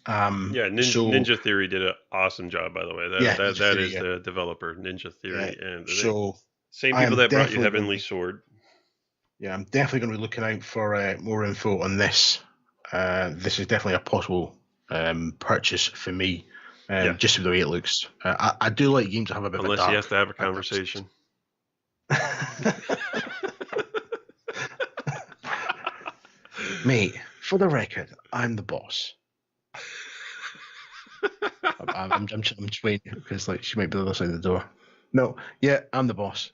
Speaker 1: Ninja Theory did an awesome job, by the way. That
Speaker 2: Theory,
Speaker 1: is the developer, Ninja Theory, and
Speaker 2: same
Speaker 1: people that brought you Heavenly Sword.
Speaker 2: Yeah, I'm definitely going to be looking out for more info on this. This is definitely a possible purchase for me. Just the way it looks. I do like games that have a bit
Speaker 1: Unless
Speaker 2: of a dark.
Speaker 1: he has to have a conversation.
Speaker 2: Mate, for the record, I'm the boss. I'm just waiting because she might be on the other side of the door. No, yeah, I'm the boss.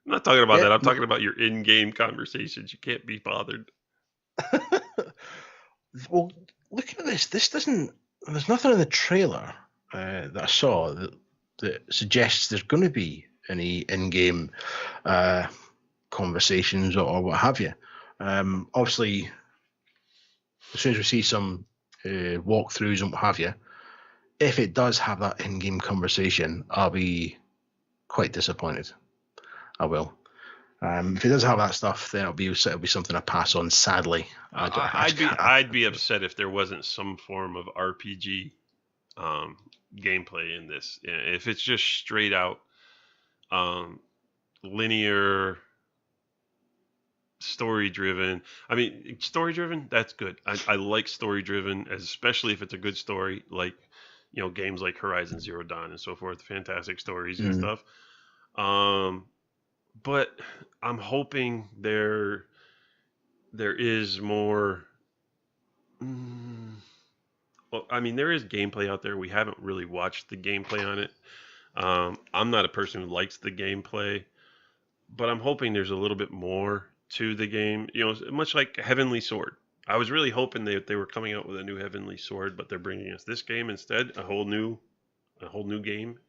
Speaker 1: I'm not talking about that. I'm talking about your in-game conversations. You can't be bothered.
Speaker 2: Well, looking at this doesn't. There's nothing in the trailer that I saw that suggests there's going to be any in-game conversations or what have you. Obviously, as soon as we see some walkthroughs and what have you, if it does have that in-game conversation, I'll be quite disappointed. I will. If it does have that stuff, then it'll be something I pass on. Sadly,
Speaker 1: I'd be upset if there wasn't some form of RPG gameplay in this. If it's just straight out linear, story driven. I mean, story driven, that's good. I like story driven, especially if it's a good story, like games like Horizon Zero Dawn and so forth. Fantastic stories and stuff. But I'm hoping there is more. Well, I mean, there is gameplay out there. We haven't really watched the gameplay on it. I'm not a person who likes the gameplay, but I'm hoping there's a little bit more to the game. Much like Heavenly Sword. I was really hoping they were coming out with a new Heavenly Sword, but they're bringing us this game instead, a whole new game.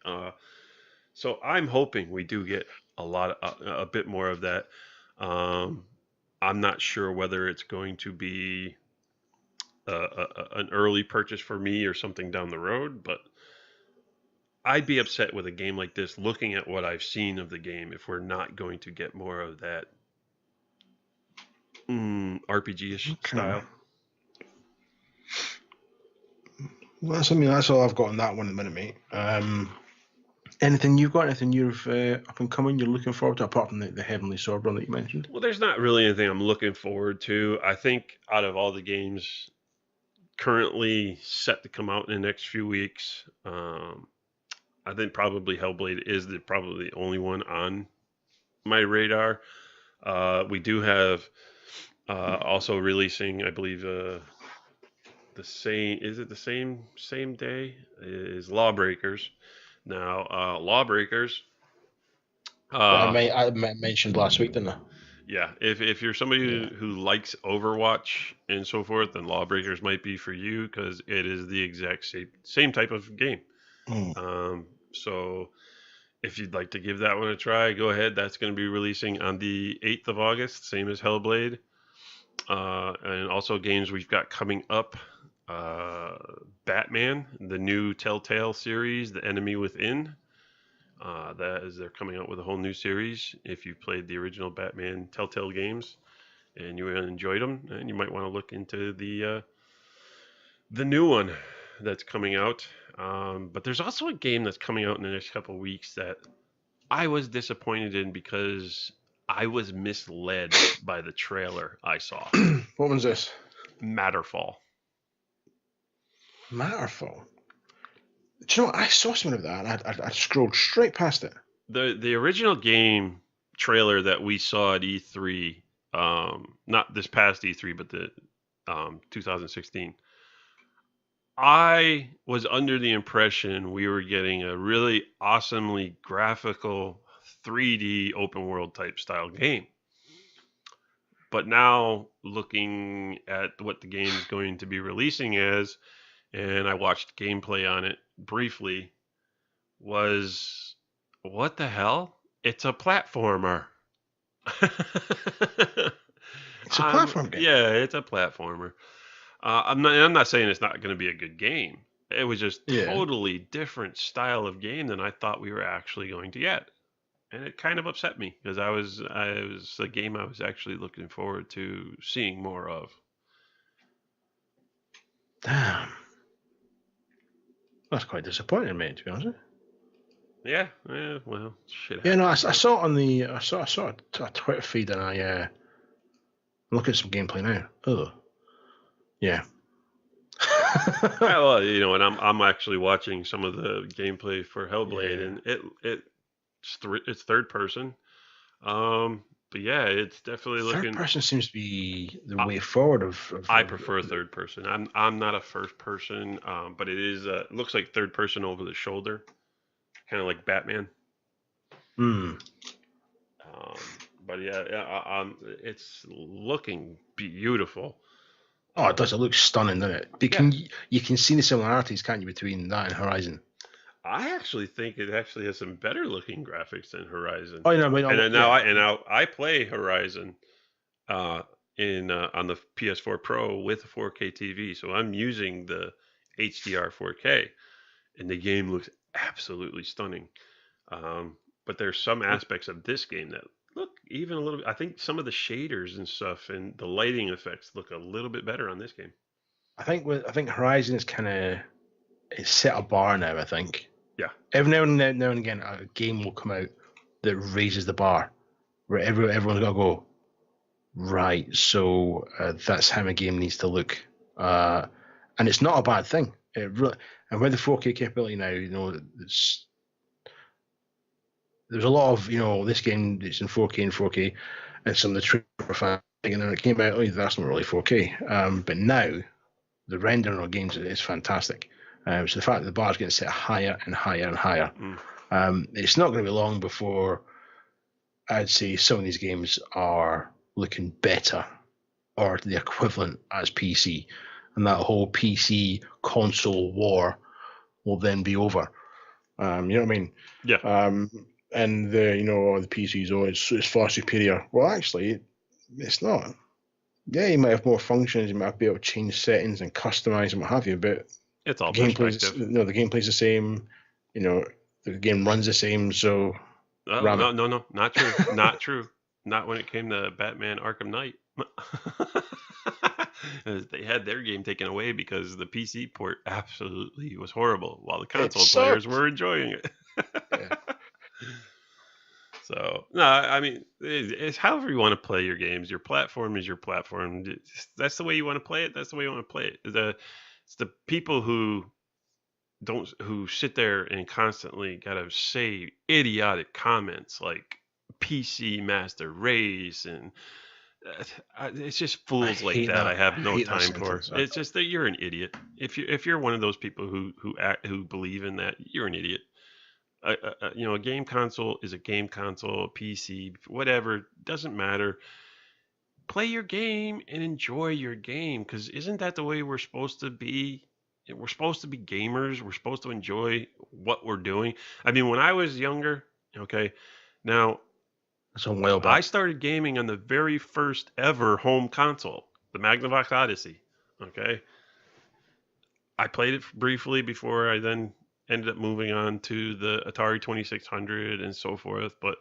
Speaker 1: So I'm hoping we do get a bit more of that. I'm not sure whether it's going to be an early purchase for me or something down the road, but I'd be upset with a game like this, looking at what I've seen of the game, if we're not going to get more of that RPG-ish style.
Speaker 2: Well, that's all I've got on that one at the minute, mate. Anything you've got? Anything you've up and coming you're looking forward to, apart from the Heavenly Sword run that you mentioned?
Speaker 1: Well, there's not really anything I'm looking forward to. I think out of all the games currently set to come out in the next few weeks. I think probably Hellblade is probably the only one on my radar. We do have also releasing, I believe, the same. Is it the same day? Is Lawbreakers. Now, Lawbreakers. Uh,
Speaker 2: I mentioned last week, didn't I?
Speaker 1: yeah, if you're somebody
Speaker 2: Yeah.
Speaker 1: who likes Overwatch and so forth, then Lawbreakers might be for you because it is the exact same type of game.
Speaker 2: Mm.
Speaker 1: So if you'd like to give that one a try, go ahead. That's going to be releasing on the 8th of August, same as Hellblade. And also games we've got coming up. Uh, Batman, the new Telltale series, The Enemy Within. That is, they're coming out with a whole new series. If you played the original Batman Telltale games and you enjoyed them, then you might want to look into the new one that's coming out. But there's also a game that's coming out in the next couple of weeks that I was disappointed in because I was misled by the trailer I saw.
Speaker 2: What one's this?
Speaker 1: Matterfall.
Speaker 2: Matterfall. Do you know what? I saw something of that and I scrolled straight past it.
Speaker 1: The original game trailer that we saw at E3, not this past E3, but the 2016. I was under the impression we were getting a really awesomely graphical 3D open world type style game. But now looking at what the game is going to be releasing as, and I watched gameplay on it briefly, was what the hell? It's a platformer.
Speaker 2: It's a platform game.
Speaker 1: Yeah, it's a platformer. I'm not saying it's not going to be a good game. It was just totally different style of game than I thought we were actually going to get, and it kind of upset me because I was a game I was actually looking forward to seeing more of.
Speaker 2: Damn. That's quite disappointing, mate, to be honest.
Speaker 1: Yeah, well, shit.
Speaker 2: Yeah, no, I saw it on the I saw a Twitter feed and I'm looking at some gameplay now. Oh, yeah.
Speaker 1: Yeah, well, you know, and I'm actually watching some of the gameplay for Hellblade, and it's third person. But yeah, it's definitely looking.
Speaker 2: Third person seems to be the way forward.
Speaker 1: I prefer third person. I'm not a first person, but it looks like third person over the shoulder, kind of like Batman.
Speaker 2: Hmm.
Speaker 1: But it's looking beautiful.
Speaker 2: Oh, it does. It looks stunning, doesn't it? You can see the similarities, can't you, between that and Horizon?
Speaker 1: I actually think it actually has some better looking graphics than Horizon.
Speaker 2: Oh, no, but
Speaker 1: now I play Horizon on the PS4 Pro with a 4K TV, so I'm using the HDR 4K, and the game looks absolutely stunning. But there's some aspects of this game that look even a little bit. I think some of the shaders and stuff and the lighting effects look a little bit better on this game.
Speaker 2: I think Horizon is kind of it's set a bar now. I think.
Speaker 1: Yeah.
Speaker 2: Every now and again, a game will come out that raises the bar, where everyone's got to go. Right, so that's how a game needs to look, and it's not a bad thing. It really, and with the 4K capability now, you know, there's a lot of this game it's in 4K, and some of the trailer fans thinking when it came out, oh, that's not really 4K. But now the rendering of games is fantastic. So the fact that the bar is getting set higher and higher and higher, it's not going to be long before I'd say some of these games are looking better or the equivalent as PC, and that whole PC console war will then be over. You know what I mean?
Speaker 1: Yeah.
Speaker 2: And the PCs, it's far superior. Well, actually, it's not. Yeah, you might have more functions, you might be able to change settings and customize and what have you, but
Speaker 1: it's all
Speaker 2: perspective. The gameplay's the same. The game runs the same. So
Speaker 1: no, not true, not true. Not when it came to Batman Arkham Knight. They had their game taken away because the PC port absolutely was horrible, while the console players were enjoying it.
Speaker 2: Yeah.
Speaker 1: So no, I mean, it's however you want to play your games. Your platform is your platform. That's the way you want to play it. That's the way you want to play it. It's the people who sit there and constantly gotta say idiotic comments like PC Master Race and it's just
Speaker 2: I
Speaker 1: fools like
Speaker 2: hate
Speaker 1: that I
Speaker 2: that. I
Speaker 1: have no
Speaker 2: hate that
Speaker 1: time for.
Speaker 2: sentence.
Speaker 1: It's just that you're an idiot. If you're one of those people who believe in that, you're an idiot. A game console is a game console, a PC, whatever, doesn't matter. Play your game and enjoy your game because isn't that the way we're supposed to be? We're supposed to be gamers. We're supposed to enjoy what we're doing. I mean, when I was younger, okay, now
Speaker 2: It's a while
Speaker 1: I
Speaker 2: back.
Speaker 1: started gaming on the very first ever home console, the Magnavox Odyssey. Okay, I played it briefly before I then ended up moving on to the Atari 2600 and so forth. But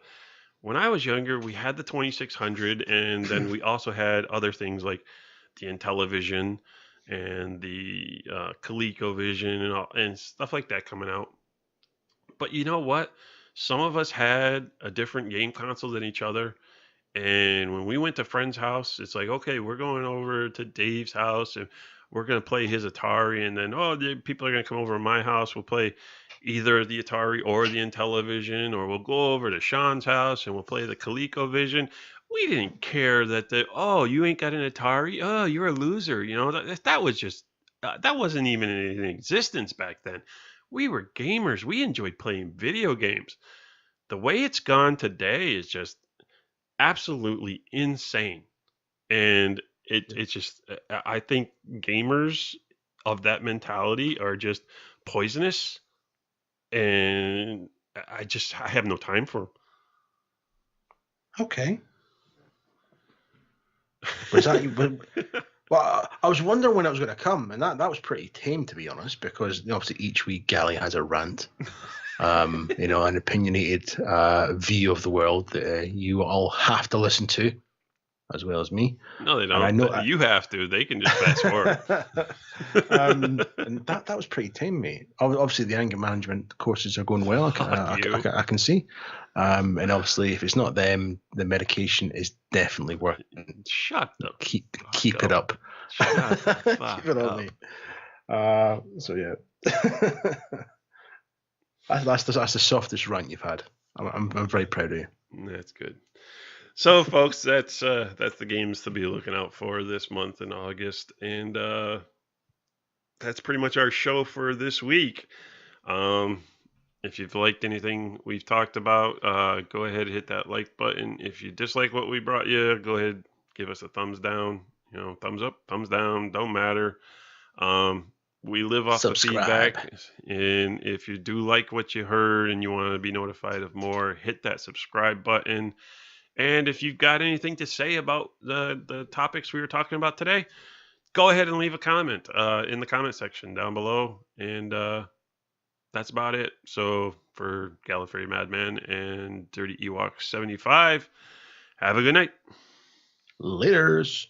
Speaker 1: when I was younger, we had the 2600, and then we also had other things like the Intellivision and the ColecoVision and stuff like that coming out. But you know what? Some of us had a different game console than each other. And when we went to friend's house, it's like, okay, we're going over to Dave's house and we're going to play his Atari. And then, oh, the people are going to come over to my house. We'll play either the Atari or the Intellivision, or we'll go over to Sean's house and we'll play the ColecoVision. We didn't care oh, you ain't got an Atari. Oh, you're a loser. That was just, that wasn't even in existence back then. We were gamers. We enjoyed playing video games. The way it's gone today is just absolutely insane. And it's just I think gamers of that mentality are just poisonous, and I have no time for
Speaker 2: Okay. Was that?
Speaker 1: them.
Speaker 2: Well, I was wondering when it was going to come, and that was pretty tame, to be honest, because obviously each week Gally has a rant, an opinionated view of the world that you all have to listen to, as well as me.
Speaker 1: No, they
Speaker 2: And I
Speaker 1: don't.
Speaker 2: know
Speaker 1: You have to. They can just fast forward.
Speaker 2: and that was pretty tame, mate. Obviously, the anger management courses are going well. I can see. And obviously, if it's not them, the medication is definitely working.
Speaker 1: Shut up.
Speaker 2: Keep it up.
Speaker 1: Shut the fuck
Speaker 2: Keep it up,
Speaker 1: up.
Speaker 2: mate. So yeah, that's the softest rant you've had. I'm very proud of you.
Speaker 1: That's good. So, folks, that's the games to be looking out for this month in August, and that's pretty much our show for this week. If you've liked anything we've talked about, go ahead and hit that like button. If you dislike what we brought you, go ahead, give us a thumbs down. Thumbs up, thumbs down, don't matter. We live off
Speaker 2: Subscribe.
Speaker 1: the feedback, and if you do like what you heard and you want to be notified of more, hit that subscribe button. And if you've got anything to say about the topics we were talking about today, go ahead and leave a comment in the comment section down below. And that's about it. So for Gallifrey Madman and Dirty Ewok 75, have a good night.
Speaker 2: Laters.